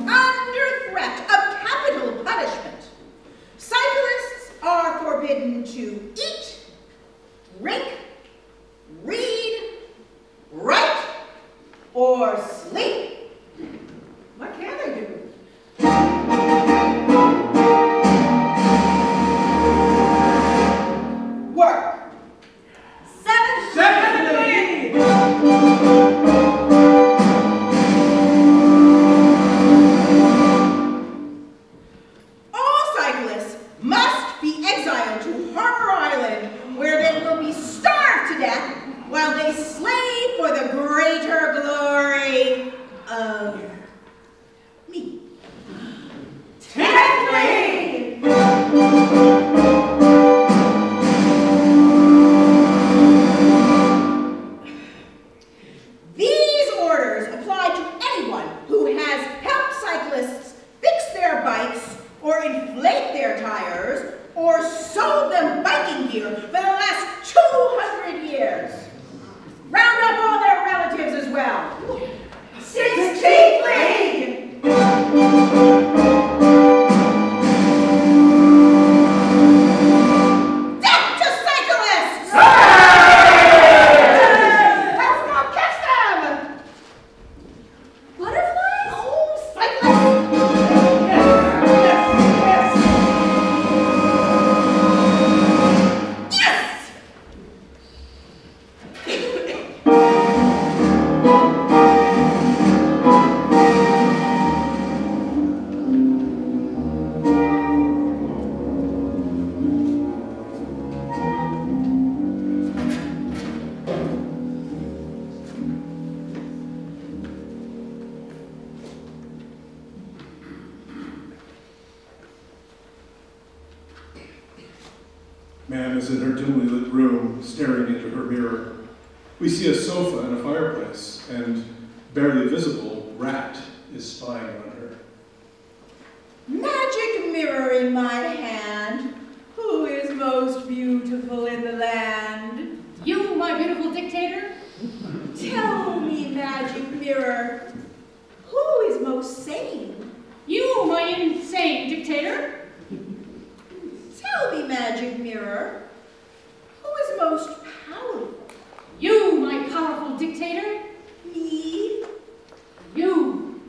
F: under threat of capital punishment, cyclists are forbidden to eat, drink, read, write, or sleep. What can they do? Work. Seventhly, all cyclists must be exiled to Harbor Island, where they will be starved to death while they slave for the greater glory of me. Tenthly, these orders apply to anyone who has helped cyclists fix their bikes or inflate their tires or sold them biking gear for the last 200 years. Round up all their relatives as well. 16thly, death to cyclists! Let's go catch them! Butterflies? Oh, cyclists! Yes!
A: Ma'am is in her dimly lit room, staring into her mirror. We see a sofa and a fireplace, and, barely visible, Rat is spying on her.
F: Magic mirror in my hand, who is most beautiful in the land?
J: You, my beautiful dictator?
F: Tell me, magic mirror, who is most sane?
J: You, my insane dictator?
F: Tell me, magic mirror, who is most powerful?
J: You, my powerful dictator?
F: Me?
J: You.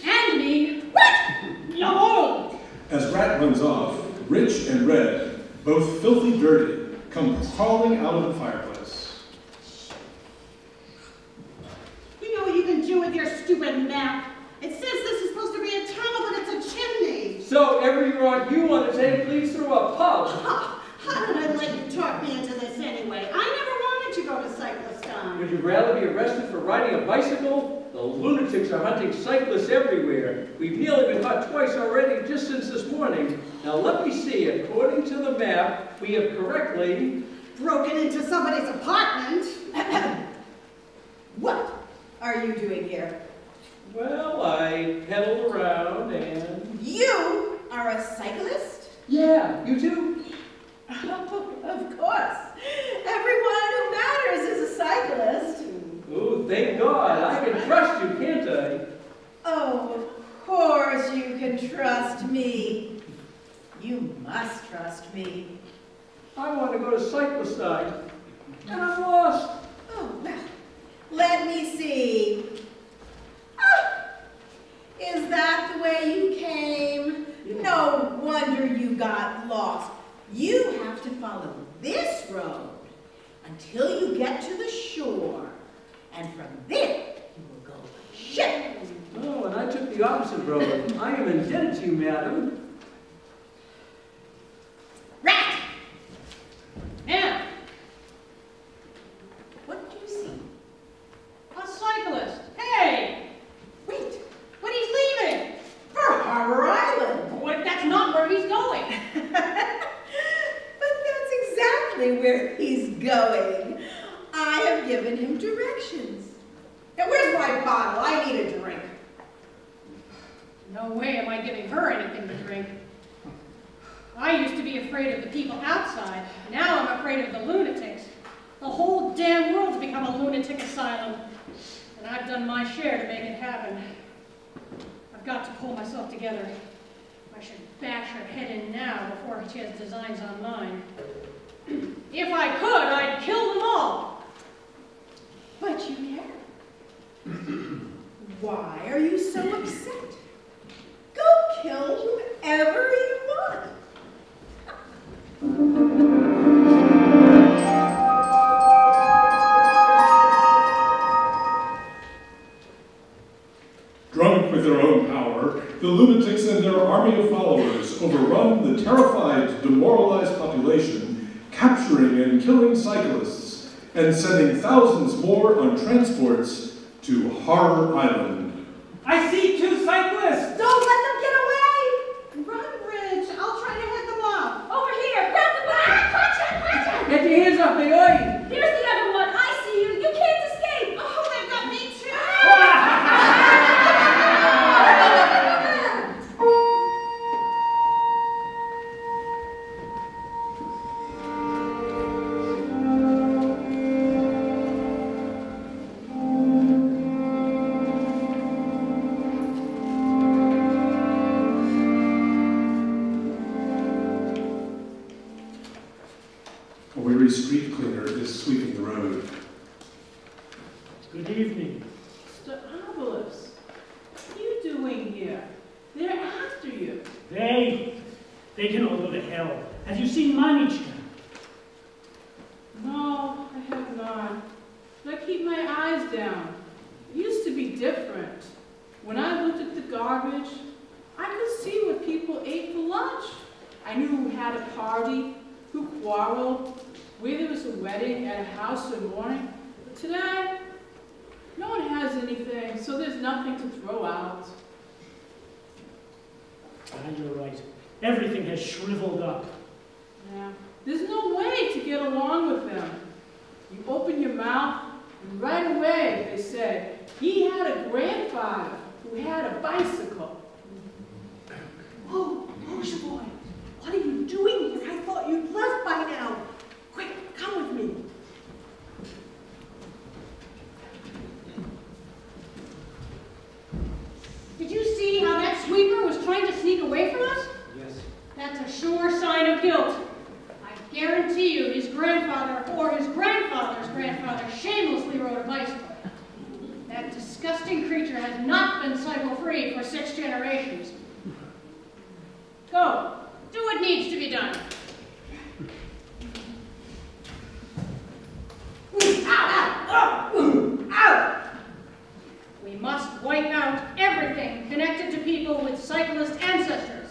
J: And me.
F: What?
J: No!
A: As Rat runs off, Rich and Red, both filthy dirty, come crawling out of the fireplace.
M: You know what you can do with your stupid map? It says this is supposed to be a tunnel, but it's a chimney.
G: So every route you want to take leads through a pub.
M: How did I let you talk me into this anyway? I never wanted to go to cyclist town.
G: Would you rather be arrested for riding a bicycle? The lunatics are hunting cyclists everywhere. We've nearly been caught twice already just since this morning. Now let me see. According to the map, we have correctly
M: Broken into somebody's apartment.
F: What are you doing here?
G: Well, I pedaled around and...
F: You are a cyclist?
G: Yeah, you too?
F: Of course. Everyone who matters is a cyclist.
G: Oh, thank God. I can trust you, can't I?
F: Oh, of course you can trust me. You must trust me.
G: I want to go to cyclist night, and I'm lost.
F: Oh, well, let me see. Ah, is that the way you came? No wonder you got lost. You have to follow this road until you get to the shore. And from there, you will go by ship.
G: Oh, and I took the opposite road. I am indebted to you, madam.
L: Rat! Now, what do you see?
J: A cyclist. Hey!
L: Wait,
J: But he's leaving!
L: for Harbor Island.
J: What? That's not where he's going.
N: But that's exactly where he's going. I have given him directions.
L: Now, where's my bottle? I need a drink.
J: No way am I giving her anything to drink. I used to be afraid of the people outside. Now I'm afraid of the lunatics. The whole damn world's become a lunatic asylum. And I've done my share to make it happen. I've got to pull myself together. I should bash her head in now before she has designs on mine. If I could, I'd kill them all.
N: But you can't. Why are you so upset? Go kill whoever you want.
A: Drunk with their own power, the lunatics and their army of followers overrun the terrified, demoralized population, capturing and killing cyclists, and sending thousands more on transports to Harbor Island.
I: I see 2 cyclists!
F: Don't let them get away! Run, Rich. I'll try to head them off.
L: Over here, grab the bottle. Gotcha!
G: Get your hands off me, oi!
L: Here's the other one. I see you. You can't escape. Oh, they've got me too.
A: A weary street cleaner is sweeping the road.
C: Good evening.
O: Mr. Avalos, what are you doing here? They're after you.
C: They can all go to hell. Have you seen Manichka?
O: No, I have not. But I keep my eyes down. It used to be different. When I looked at the garbage, I could see what people ate for lunch. I knew who had a party, who quarreled, where there was a wedding at a house or mourning. But today, no one has anything, so there's nothing to throw out.
C: You're right. Everything has shriveled up.
O: Yeah. There's no way to get along with them. You open your mouth, and right away they say, he had a grandfather who had a bicycle.
N: Oh, Moshe boy, what are you doing here? I thought you'd left by now. Quick, come with me.
J: Did you see how that sweeper was trying to sneak away from us?
I: Yes.
J: That's a sure sign of guilt. I guarantee you his grandfather or his grandfather's grandfather shamelessly rode a bicycle. That disgusting creature has not been cycle-free for 6 generations. Go. Do what needs to be done. We must wipe out everything connected to people with cyclist ancestors.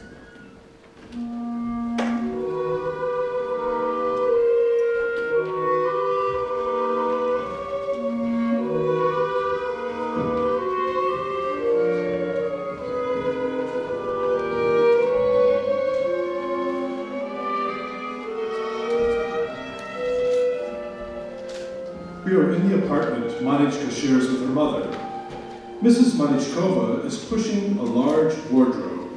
A: We are in the apartment Manichka shares with her mother. Mrs. Manichkova is pushing a large wardrobe.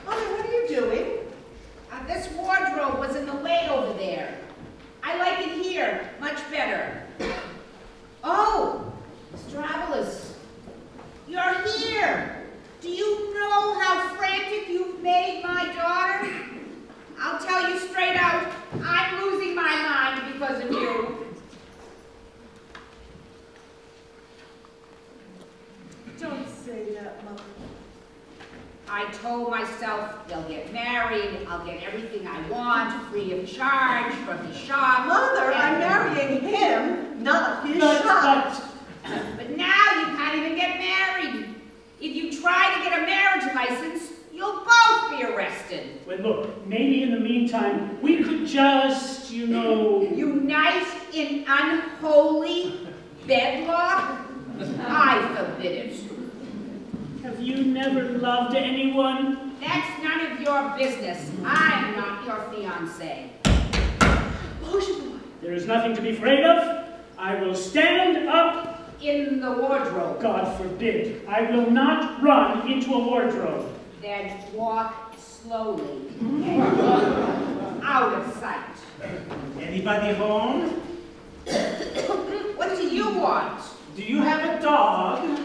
E: Mother, what are you doing? This wardrobe was in the way over there. I like it here much better. Oh, Mr. Avalos, you're here. Do you know how frantic you've made my daughter? I'll tell you straight out, I'm losing my mind because of you.
F: Don't say that, Mother.
E: I told myself they'll get married, I'll get everything I want, free of charge from the shop.
F: Mother, I'm marrying him. not his shop.
E: But now you can't even get married. If you try to get a marriage license, you'll both be arrested.
C: Well, look, maybe in the meantime, we could just, you know...
E: Unite in unholy wedlock? I forbid it.
C: Have you never loved anyone?
E: That's none of your business. I'm not your fiancé.
C: There is nothing to be afraid of. I will stand up
E: in the wardrobe.
C: God forbid. I will not run into a wardrobe.
E: Then walk slowly and look out of sight.
H: Anybody home?
E: What do you want?
H: Do you have a dog?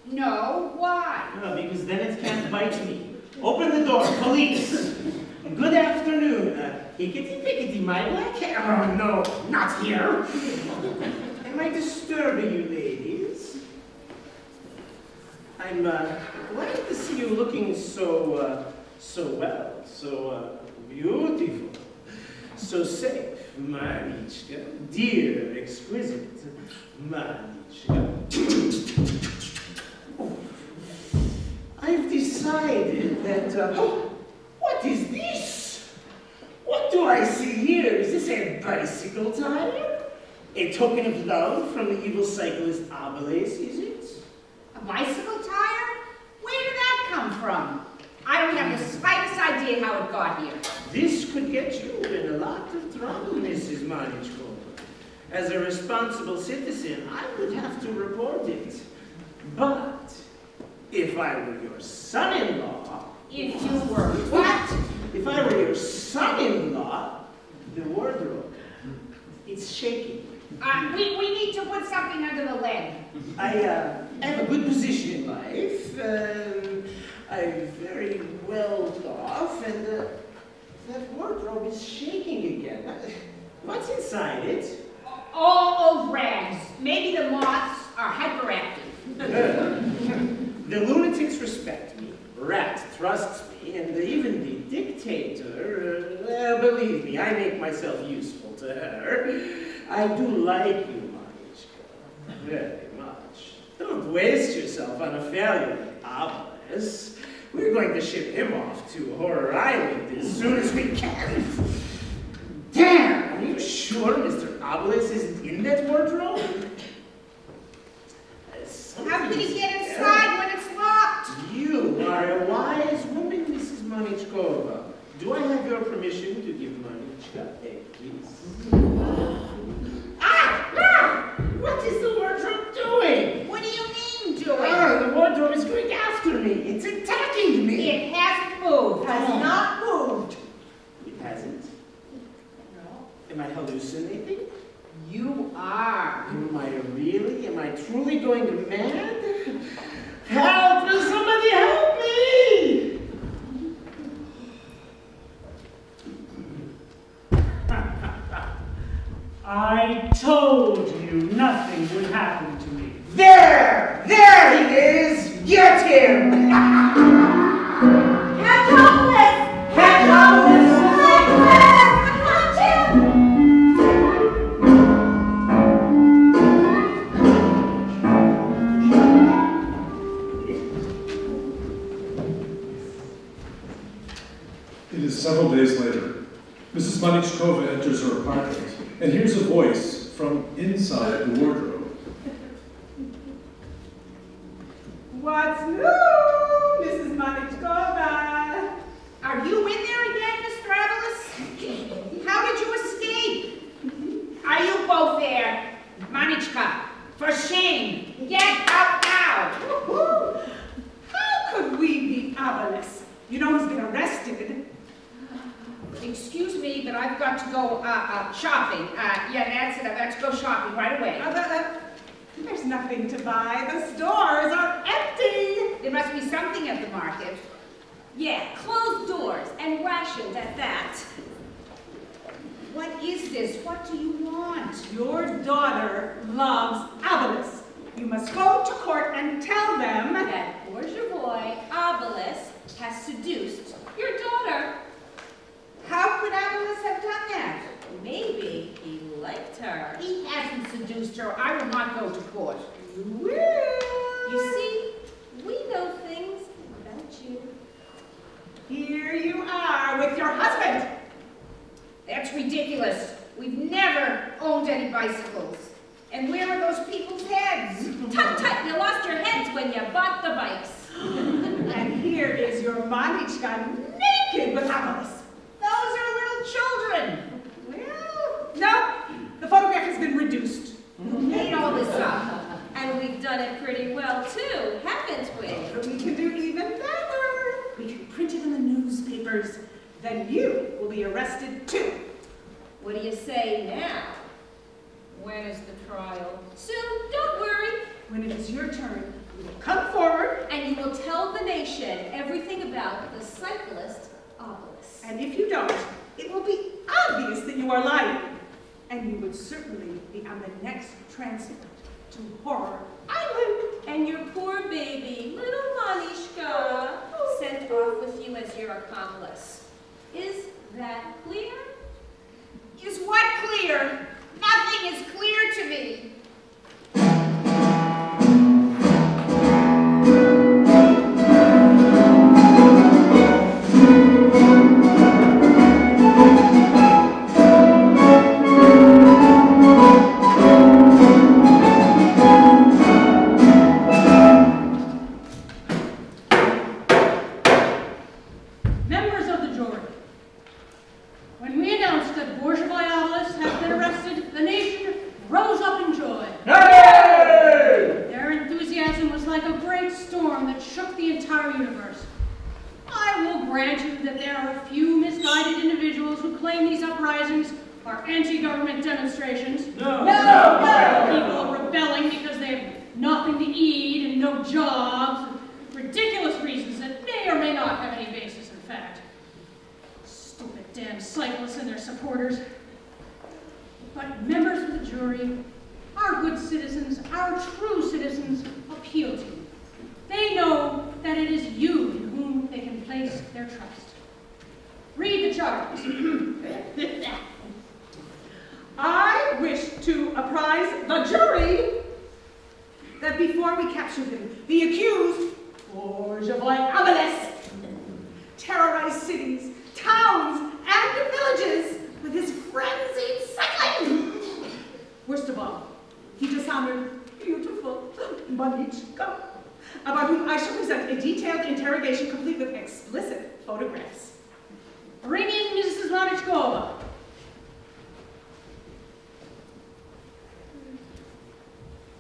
E: No, why?
H: No, because then it can't bite me. Open the door, police. Good afternoon. Hickety-pickety, my black hair. Oh, no, not here. Am I disturbing you, ladies? I'm glad to see you looking so well, so beautiful, so safe, Manichka, dear, exquisite, Manichka. I've decided that, what is this? What do I see here? Is this a bicycle tire? A token of love from the evil cyclist Obelisk, is it?
E: A bicycle tire? Where did that come from? I don't have the slightest idea how it got here.
H: This could get you in a lot of trouble, Mrs. Manichko. As a responsible citizen, I would have to report it. But if I were your son-in-law...
E: If you were what?
H: If I were your son-in-law, the wardrobe, it's shaking.
E: We need to put something under the leg.
H: I have a good position in life. I'm very well off, and that wardrobe is shaking again. What's inside it?
E: All old rags. Maybe the moths are hyperactive.
H: The lunatics respect me. Rat trusts me, and even the dictator, believe me, I make myself useful to her. I do like you, Manichka, very much. Don't waste yourself on a failure like Obelisk. We're going to ship him off to Horror Island as soon as we can. Damn, are you sure Mr. Obelisk isn't in that wardrobe?
E: How can he get inside when it's locked?
H: You are a wise woman, Mrs. Manichkova. Do I have your permission to give Manichka a kiss? What is the wardrobe doing?
E: What do you mean doing?
H: Oh, the wardrobe is going after me. It's attacking me.
E: It hasn't moved.
F: Has not moved.
H: It hasn't? No. Am I hallucinating?
E: You are.
H: Am I really? Am I truly going mad? Help! Will somebody help me?
C: I told you nothing would happen to me.
H: There! There he is! Get him!
F: Catch Obelisk! Catch Obelisk! Catch him!
A: It is several days later. Mrs. Manichkova enters her apartment and hears a voice from inside the wardrobe.
M: What's new, Mrs. Manichkova?
E: Are you in there again, Mr. Obelisk? How did you escape? Are you both there? Manichka, for shame. Get out now.
M: How could we be Obelisk? You know he's been arrested.
E: Excuse me, but I've got to go shopping. Yeah, that's it. I've got to go shopping right away.
M: There's nothing to buy. The stores are empty.
E: There must be something at the market.
B: Yeah, closed doors and rations at that.
E: What is this? What do you want?
M: Your daughter loves Obelisk. You must go to court and tell them
B: that bourgeois Obelisk has seduced your daughter.
E: How could Obelisk have done that?
B: Maybe he
L: liked her.
E: He hasn't seduced her. I will not go to court.
M: You will.
L: You see, we know things about you.
M: Here you are with your husband.
E: That's ridiculous. We've never owned any bicycles. And where are those people's heads?
L: Tut tut, you lost your heads when you bought the bikes.
M: And here is your Manichka naked with Amelis.
E: Those are little children.
M: Well, no, the photograph has been reduced.
E: Who made all this up?
L: And we've done it pretty well too, haven't we?
M: But we can do even better. We can print it in the newspapers. Then you will be arrested too.
L: What do you say now?
E: When is the trial?
L: Soon, don't worry.
M: When it is your turn, you will come forward.
L: And you will tell the nation everything about the cyclist obelisk.
M: And if you don't, it will be obvious that you are lying. And you would certainly be on the next transport to Horror Island.
L: And your poor baby, little Manishka, sent off with you as your accomplice. Is that clear?
E: Is what clear? Nothing is clear to me.
J: Members of the jury, when we announced that Bourgeois Obelisk has been arrested, the nation rose up in joy.
K: Hey!
J: Their enthusiasm was like a great storm that shook the entire universe. I will grant you that there are a few misguided individuals who claim these uprisings are anti-government demonstrations.
K: No.
J: People rebelling because they have nothing to eat and no jobs. Ridiculous reasons that may or may not have any basis in fact. Stupid damn cyclists and their supporters. But members of the jury, our good citizens, our true citizens, appeal to you. They know that it is you in whom they can place their trust. Read the charges.
M: I wish to apprise the jury that before we captured him, the accused, Bourgeois Obelisk, terrorized cities, towns, and villages with his frenzied cycling. Worst of all, he dishonored beautiful Manichka, about whom I shall present a detailed interrogation complete with explicit photographs.
J: Bring in Mrs. Manichkova.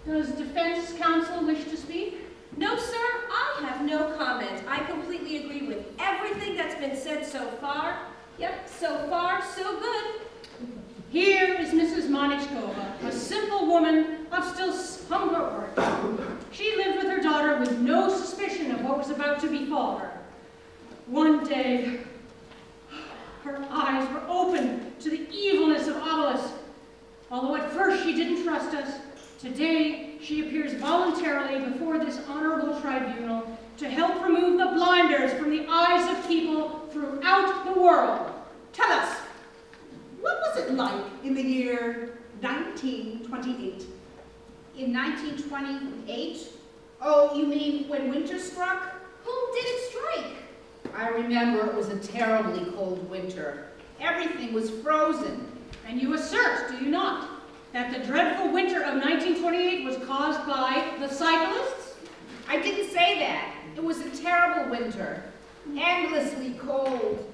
J: Does defense counsel wish to speak?
L: No, sir, I have no comment. I completely agree with everything that's been said so far. Yep, so far, so good.
J: Here is Mrs. Manichkova, a simple woman of still hunger work. She lived with her daughter with no suspicion of what was about to befall her. One day, her eyes were opened to the evilness of Obelisk. Although at first she didn't trust us, today she appears voluntarily before this honorable tribunal to help remove the blinders from the eyes of people throughout the world.
M: Tell us, what was it like in the year 1928?
E: In 1928? Oh, you mean when winter struck?
L: Whom did it strike?
E: I remember it was a terribly cold winter. Everything was frozen.
J: And you assert, do you not, that the dreadful winter of 1928 was caused by the cyclists?
E: I didn't say that. It was a terrible winter. Endlessly cold.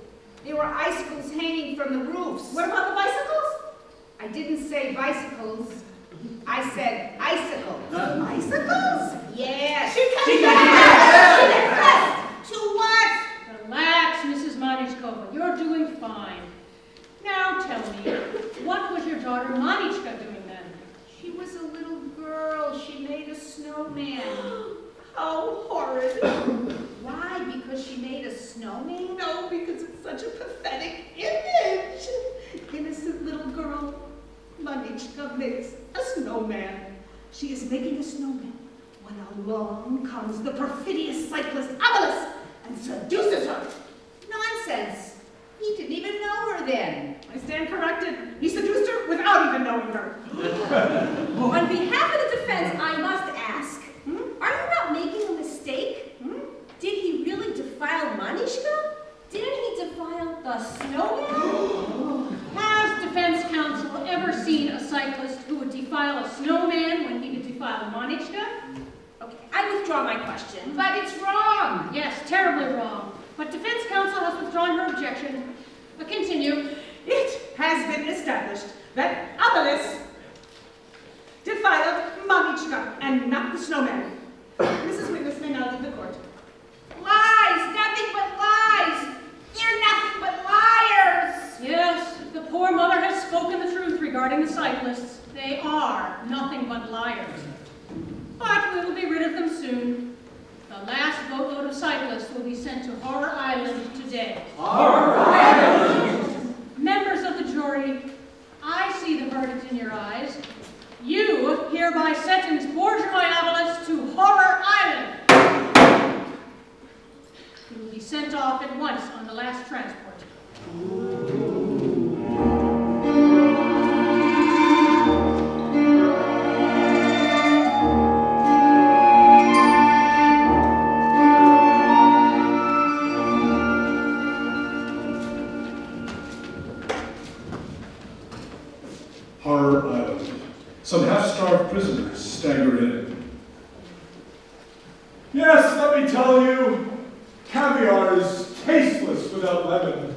E: There were icicles hanging from the roofs.
M: What about the bicycles?
E: I didn't say bicycles. I said icicles.
M: Bicycles?
E: Yes.
M: She confessed!
E: To what?
J: Relax, Mrs. Manichkova. You're doing fine. Now tell me, what was your daughter Manichka doing then?
E: She was a little girl. She made a snowman.
M: How horrid.
E: Why? Because she made a snowman?
M: No, because it's such a pathetic image. Innocent little girl, Manichka makes a snowman. She is making a snowman when along comes the perfidious cyclist Obelisk and seduces her.
E: Nonsense. He didn't even know her then.
M: I stand corrected. He seduced her without even knowing her.
L: On behalf of the defense, I must ask, are you not making a mistake? Did he really defile Manishka? Didn't he defile the snowman?
J: Has defense counsel ever seen a cyclist who would defile a snowman when he could defile Manichka?
L: Okay, I withdraw my question.
E: But it's wrong.
J: Yes, terribly wrong. But defense counsel has withdrawn her objection. But continue.
M: It has been established that Abelis defiled Manichka and not the snowman. Mrs. Witness may now leave the court.
E: Lies, nothing but lies. You're nothing but liars.
J: Yes, the poor mother has spoken the truth regarding the cyclists. They are nothing but liars. But we will be rid of them soon. The last boatload of cyclists will be sent to Horror Island today.
K: Horror Island!
J: Members of the jury, I see the verdict in your eyes. You hereby sentence Bourgeois Abelis to Horror Island. You will be sent off at once on the last transport.
A: Horror Island. Some half-starved prisoners stagger in.
P: Yes, let me tell you, caviar is tasteless without lemon.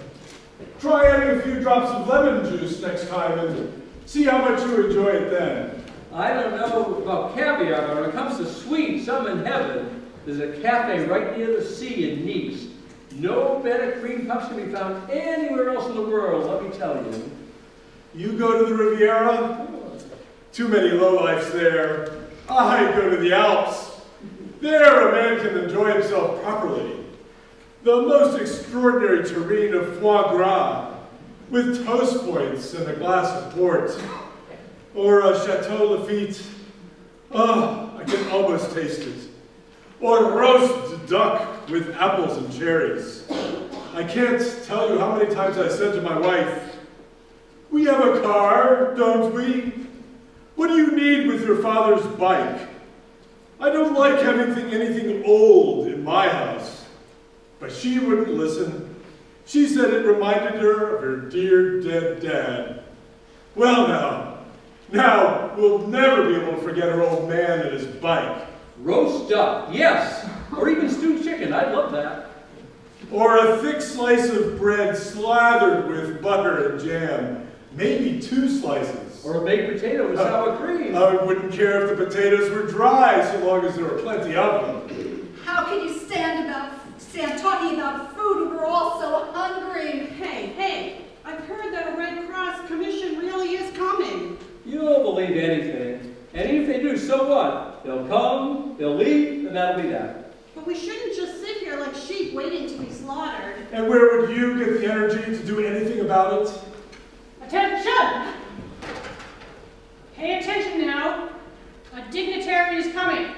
P: Try adding a few drops of lemon juice next time and see how much you enjoy it then.
G: I don't know about caviar, but when it comes to sweets, I'm in heaven. There's a cafe right near the sea in Nice. No better cream puffs can be found anywhere else in the world, let me tell you.
P: You go to the Riviera? Too many lowlifes there. I go to the Alps. There a man can enjoy himself properly. The most extraordinary terrine of foie gras, with toast points and a glass of port. Or a Chateau Lafitte. Oh, I can almost taste it. Or roast duck with apples and cherries. I can't tell you how many times I said to my wife, "We have a car, don't we? What do you need with your father's bike? I don't like having anything old in my house." But she wouldn't listen. She said it reminded her of her dear dead dad. Well now we'll never be able to forget her old man and his bike.
G: Roast duck, yes. Or even stewed chicken, I'd love that.
P: Or a thick slice of bread slathered with butter and jam. Maybe 2 slices.
G: Or a baked potato with sour cream.
P: I wouldn't care if the potatoes were dry so long as there were plenty of them.
B: How can you stand talking about food when we're all so hungry?
F: Hey, I've heard that a Red Cross commission really is coming.
G: You don't believe anything. And even if they do, so what? They'll come, they'll leave, and that'll be that.
F: But we shouldn't just sit here like sheep waiting to be slaughtered.
P: And where would you get the energy to do anything about it?
J: Attention! Pay attention now. A dignitary is coming.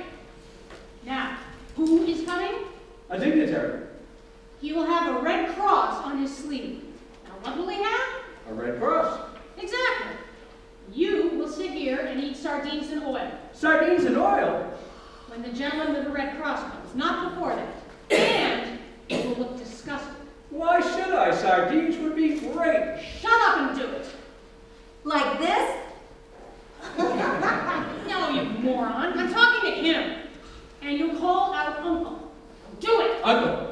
J: Now, who is coming?
G: A dignitary.
J: He will have a red cross on his sleeve. Now, what will he have?
G: A red cross.
J: Exactly. You will sit here and eat sardines and oil.
G: Sardines and oil?
J: When the gentleman with the red cross comes, not before that. And it will look disgusting.
G: Why should I? Sardines would be great.
J: Shut up and do it.
B: Like this?
J: No, you moron. I'm talking to him. And you call out Uncle. Do it.
G: Uncle.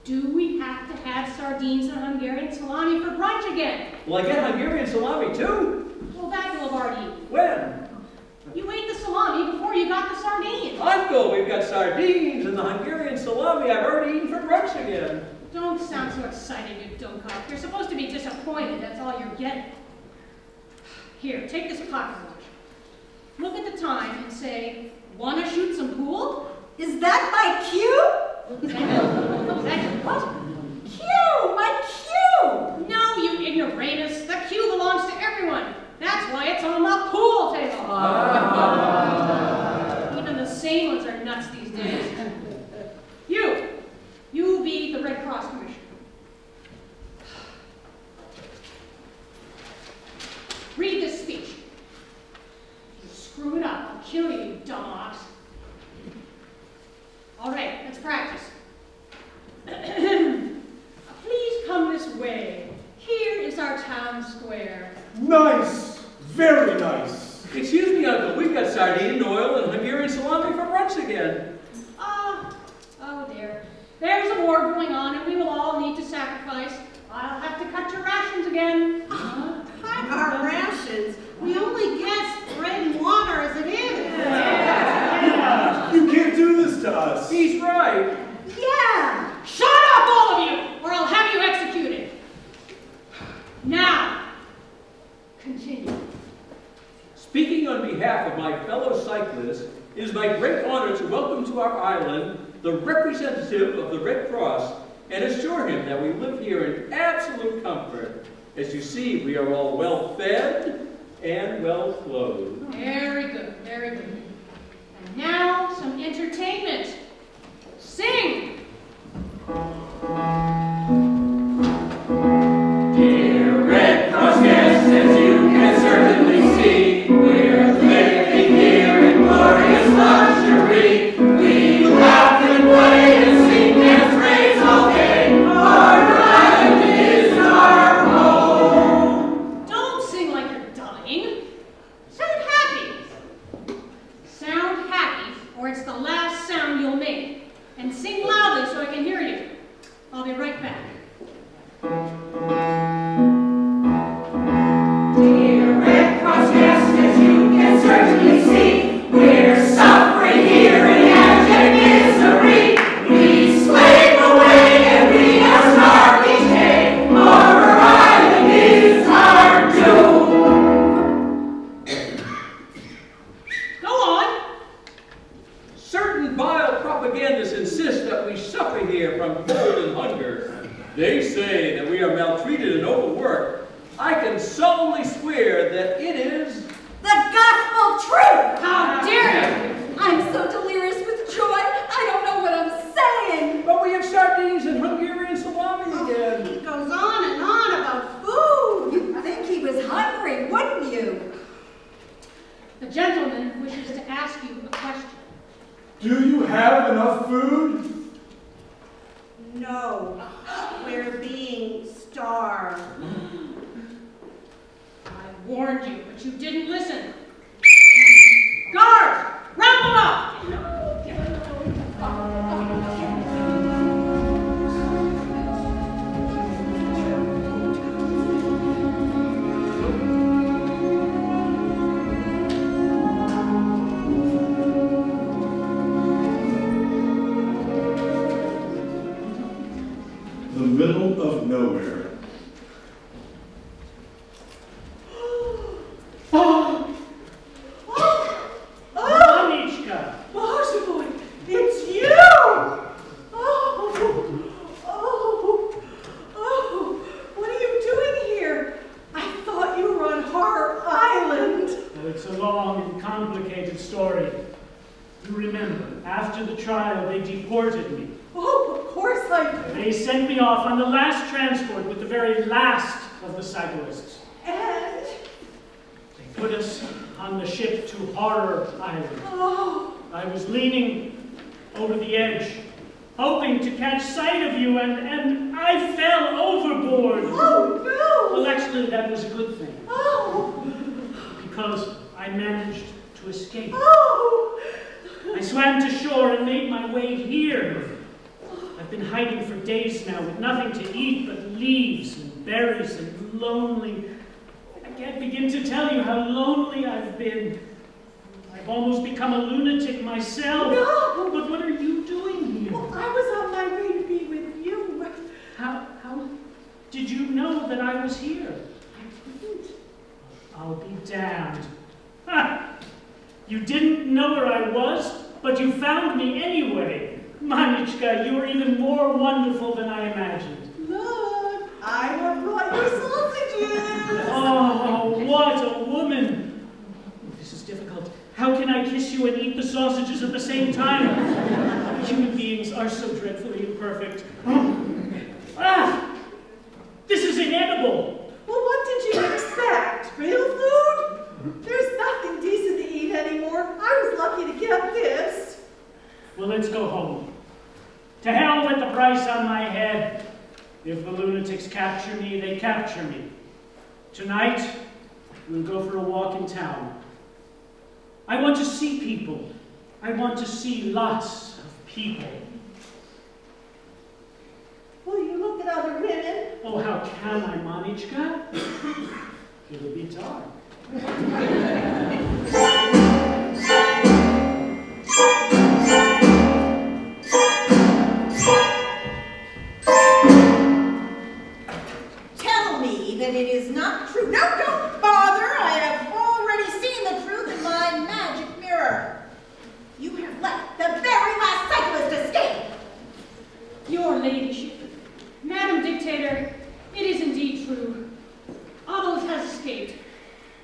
J: Do we have to have sardines and Hungarian salami for brunch again?
G: Will I get Hungarian salami too?
J: Well, that you'll have already eaten.
G: When?
J: You ate the salami before you got the sardines.
G: Uncle, we've got sardines and the Hungarian salami I've already eaten for brunch again.
J: Don't sound so excited, you dummcock. You're supposed to be disappointed. That's all you're getting. Here, take this pocket watch. Look at the time and say, "Wanna shoot some pool?"
B: Is that my cue?
J: Is that what?
B: Cue! My cue!
J: No, you ignoramus. The cue belongs to everyone. That's why it's on the pool table. Even the sane ones are nuts these days. You be the Red Cross Commissioner. kill you, you dumb ox. All right, let's practice. Please come this way. Here is our town square.
P: Nice! Very nice!
G: Excuse me, Uncle, we've got sardine, oil, and Hungarian salami for brunch again.
J: Oh dear. There's a war going on, and we will all need to sacrifice. I'll have to cut your rations again.
F: Cut our rations? We only get bread and water as it is.
P: Yeah. You can't do this to us.
G: He's right.
J: Yeah! Shut up, all of you, or I'll have you executed. Now, continue.
G: Speaking on behalf of my fellow cyclists, it is my great honor to welcome to our island the representative of the Red Cross and assure him that we live here in absolute comfort. As you see, we are all well fed and well clothed.
J: Very good, very good. And now, some entertainment. Sing!
K: Dear Red Cross guests, as you can certainly see, we're living here in glorious luxury. We laugh and play and sing and praise all day. Our island is our home.
J: Don't sing like you're dying. Sound happy. Sound happy, or it's the last sound you'll make. And sing loudly so I can hear you. I'll be right back.
K: Dear Red Cross guests, as you can certainly see, we're suffering here in abject misery. We slave away and we are starved each day. Our island is our doom.
J: Go on.
G: Certain vile propagandists insist that we suffer here from cold and hunger. They say that we are maltreated and overworked. I can solemnly swear that it is
L: The gospel truth!
J: How dare you!
L: I'm so delirious with joy, I don't know what I'm saying.
G: But we have sardines and Hungarian salami again.
F: He goes on and on about food.
L: You'd think he was hungry, wouldn't you?
J: The gentleman wishes to ask you a question.
P: Do you have enough food?
F: No, we're being starved.
J: I warned you, but you didn't listen. Guards! Round them up!
A: The middle of nowhere.
C: Monichka!
M: Bоже moj, it's you! What are you doing here? I thought you were on Horror Island.
C: Well, it's a long and complicated story. You remember, after the trial, they deported me.
M: Oh, of course I do.
C: They sent me off on the last transport with the very last of the cyclists.
M: And?
C: They put us on the ship to Horror Island.
M: Oh.
C: I was leaning over the edge, hoping to catch sight of you, and I fell overboard.
M: Oh, no!
C: Well, actually, that was a good thing.
M: Oh.
C: Because I managed to escape.
M: Oh.
C: I swam to shore and made my way here. I've been hiding for days now with nothing to eat but leaves and berries and lonely. I can't begin to tell you how lonely I've been. I've almost become a lunatic myself.
M: No!
C: But what are you doing here?
M: Well, I was on my way to be with you.
C: How did you know that I was here?
M: I didn't.
C: I'll be damned. Ha! You didn't know where I was, but you found me anyway. Manichka, you're even more wonderful than I imagined.
F: Look, I have brought you sausages.
C: Oh, what a woman. This is difficult. How can I kiss you and eat the sausages at the same time? Human beings are so dreadfully imperfect. Ah! This is inedible.
M: Well, what did you expect? Real food? There's nothing decent to eat anymore. I was
C: Well, let's go home. To hell with the price on my head. If the lunatics capture me, they capture me. Tonight, we'll go for a walk in town. I want to see people. I want to see lots of people.
N: Will you look at other women?
C: Oh, how can I, Manichka? It'll be dark.
N: Tell me that it is not true. No, don't bother. I have already seen the truth in my magic mirror. You have let the very last cyclist escape.
J: Your ladyship, Madam Dictator, it is indeed true. Obelisk has escaped.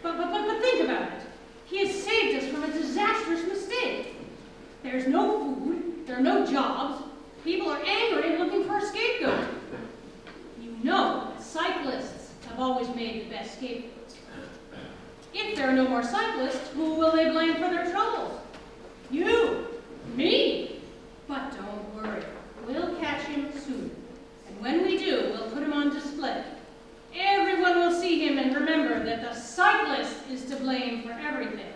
J: But think about it. He has saved us from a disastrous mistake. There's no food, there are no jobs, people are angry and looking for a scapegoat. You know that cyclists have always made the best scapegoats. If there are no more cyclists, who will they blame for their troubles? You, me. But don't worry, we'll catch him soon. And when we do, we'll put him on display. Everyone will see him and remember that the cyclist is to blame for everything.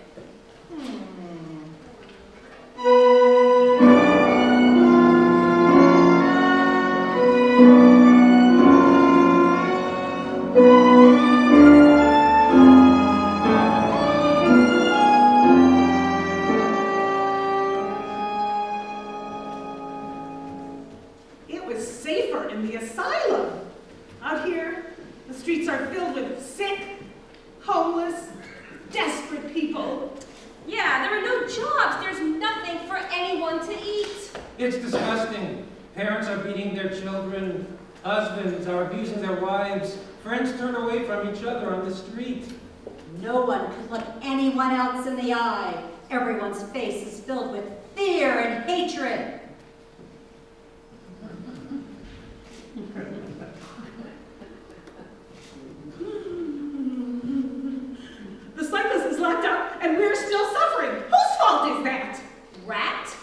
M: It was safer in the asylum. Out here, the streets are filled with sick, homeless, desperate people.
L: Yeah, there are no jobs. There's nothing for anyone to eat.
I: It's disgusting. Parents are beating their children. Husbands are abusing their wives. Friends turn away from each other on the street.
B: No one could look anyone else in the eye. Everyone's face is filled with fear and hatred.
M: The cyclist is locked up and we're still suffering. Whose fault is that?
L: Rat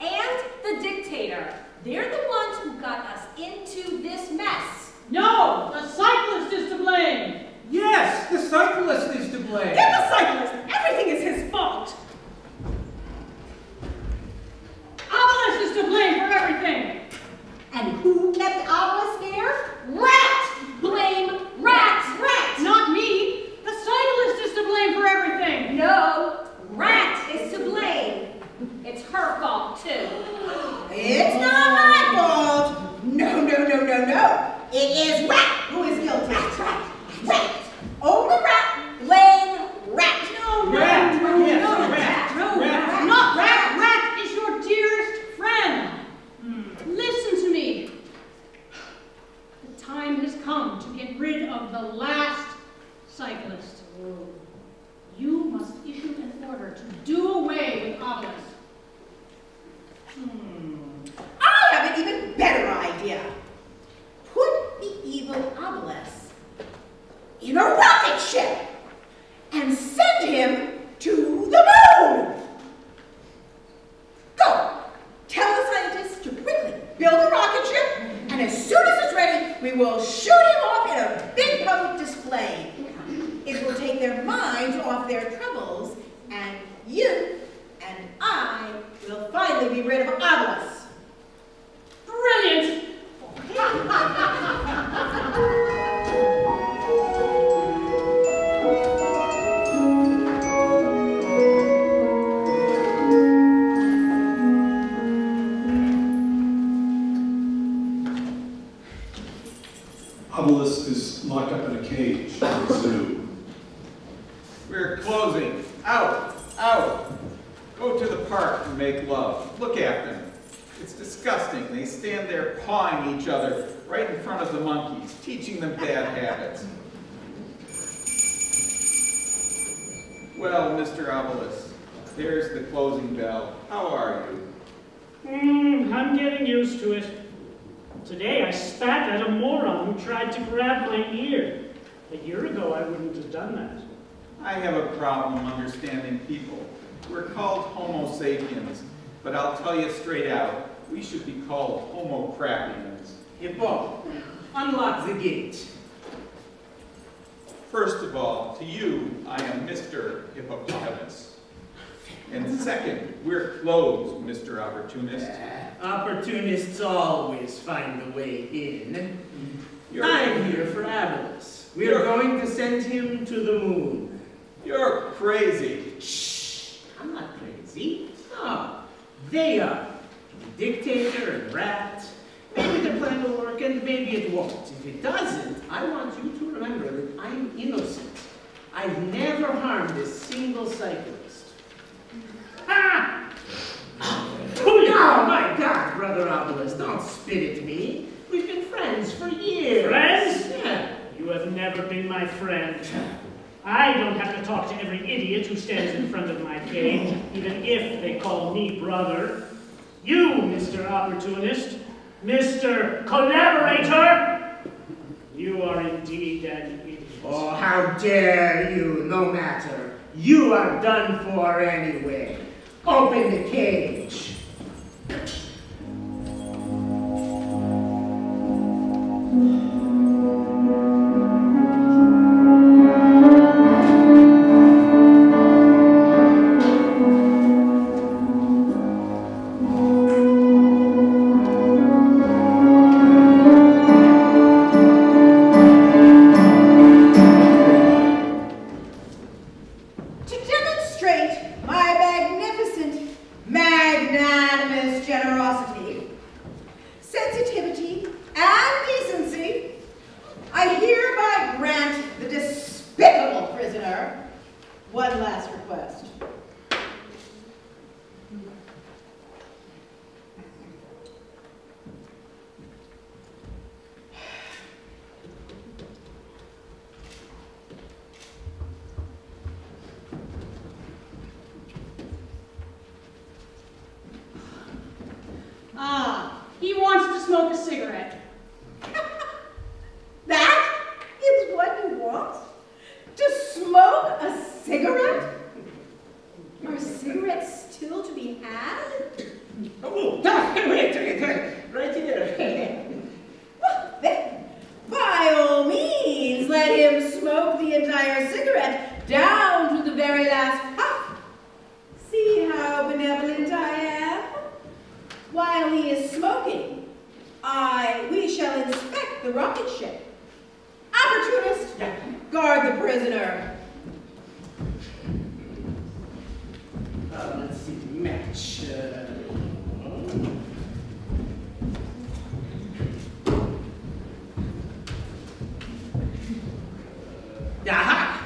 L: and the dictator. They're the ones who got us into this mess.
J: No, the cyclist is to blame.
I: Yes, the cyclist is to blame.
M: Get the cyclist! Everything is his fault.
J: Obelisk is to blame for everything.
B: And who kept Obelisk there? Rat! Blame Rat!
J: Rat! Not me. The cyclist is to blame for everything.
L: No, Rat is to blame. It's her fault, too.
N: It's not my fault. No, no, no, no, no. It is Rat who is guilty. Rat. Only Rat. Blame Rat.
J: No,
I: Rat.
J: no,
I: Yes,
J: no,
I: Rat.
J: no,
I: Rat.
J: not Rat. Rat is your dearest friend. Listen to me. The time has come to get rid of the last cyclist. You must issue an order to do away with Obelisk.
N: I have an even better idea. Put the evil Obelisk in a rocket ship and send him to the moon. Go. Tell the scientists to quickly build a rocket ship, and as soon as it's ready, we will shoot him off in a big public display. It will take their minds off their troubles, and you and I will finally be rid of Obelisk.
J: Brilliant!
A: Obelisk is locked up in a cage in the zoo.
D: We're closing. Out. Out. Go to the park and make love. Look at them. It's disgusting. They stand there pawing each other right in front of the monkeys, teaching them bad habits. Well, Mr. Obelisk, there's the closing bell. How are you?
C: I'm getting used to it. Today I spat at a moron who tried to grab my ear. A year ago I wouldn't have done that.
D: I have a problem understanding people. We're called Homo sapiens, but I'll tell you straight out, we should be called Homo crappyans.
H: Hippo, unlock the gate.
D: First of all, to you, I am Mr. Hippopotamus. And second, we're closed, Mr. Opportunist.
H: Opportunists always find a way in. I'm here for Abolus. We're going to send him to the moon.
D: You're crazy.
H: Shh! I'm not crazy. No, they are. The dictator and the rat. Maybe the plan will work and maybe it won't. If it doesn't, I want you to remember that I'm innocent. I've never harmed a single cyclist. Ah! Oh my God, Brother Obelisk, don't spit at me. We've been friends for years.
C: Friends?
H: Yeah.
C: You have never been my friend. I don't have to talk to every idiot who stands in front of my cage, even if they call me brother. You, Mr. Opportunist, Mr. Collaborator, you are indeed an idiot.
H: Oh, how dare you, no matter. You are done for anyway. Open the cage.
J: He wants to smoke a cigarette.
N: That is what he wants? To smoke a cigarette? Are cigarettes still to be had?
H: Oh, wait, right here.
N: Well, then, by all means, let him smoke the entire cigarette down to the very last puff. See how benevolent I am? While he is smoking, we shall inspect the rocket ship. Opportunist, guard the prisoner.
H: Let's see, match. Aha!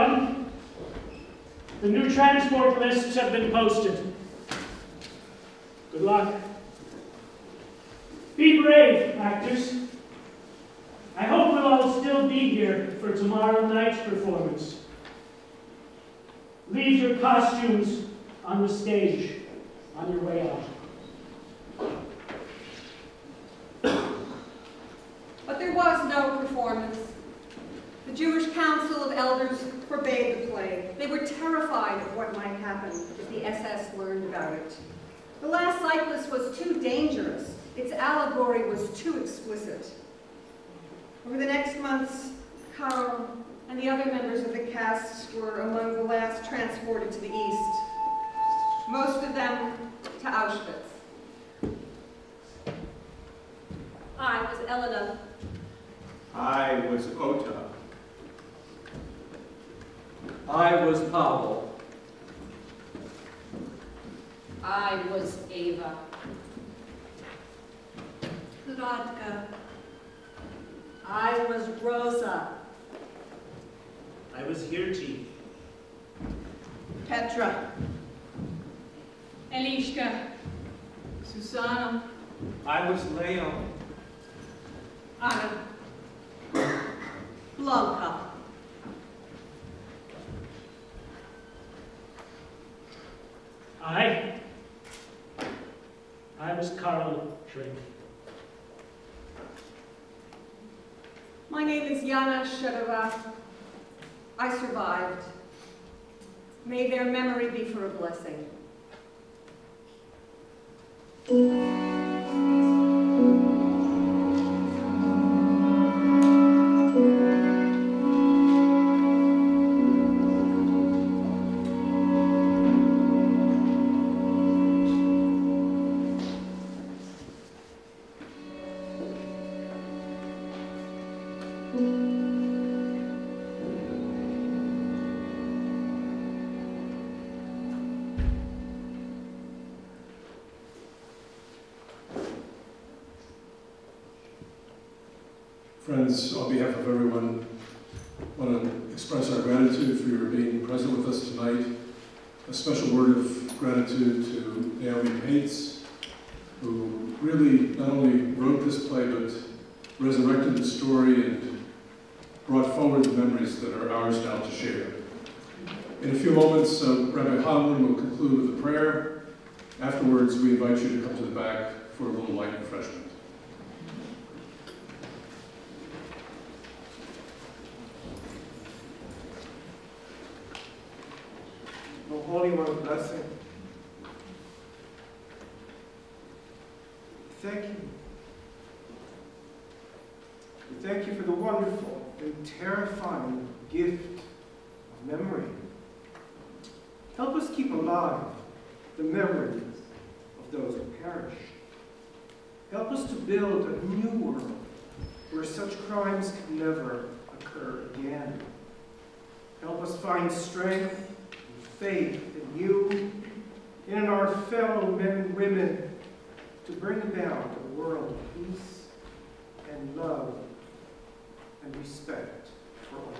C: everyone. The new transport lists have been posted. Good luck. Be brave, actors. I hope we'll all still be here for tomorrow night's performance. Leave your costumes on the stage on your way out.
B: But there was no performance. The Jewish Council of Elders forbade the play. They were terrified of what might happen if the SS learned about it. The Last Cyclist was too dangerous. Its allegory was too explicit. Over the next months, Karel and the other members of the cast were among the last transported to the east, most of them to Auschwitz.
L: I was Elena.
D: I was Ota.
G: I was Pavel.
L: I was Ava.
F: Radka.
N: I was Rosa.
H: I was Hirti.
N: Petra.
J: Elishka.
O: Susanna.
I: I was Leo.
B: Anna.
N: Blanca.
C: I was Karel Svenk.
B: My name is Yana Shedova. I survived. May their memory be for a blessing.
A: Friends, on behalf of everyone, I want to express our gratitude for your being present with us tonight. A special word of gratitude to Naomi Pates, who really not only wrote this play, but resurrected the story and brought forward the memories that are ours now to share. In a few moments, Rabbi Hamlin will conclude with a prayer. Afterwards, we invite you to come to the back for a little light refreshment.
I: O Holy One, blessing. Thank you. We thank you for the wonderful and terrifying gift of memory. Help us keep alive the memories of those who perished. Help us to build a new world where such crimes can never occur again. Help us find strength and faith in you and in our fellow men and women to bring about a world of peace and love and respect for all.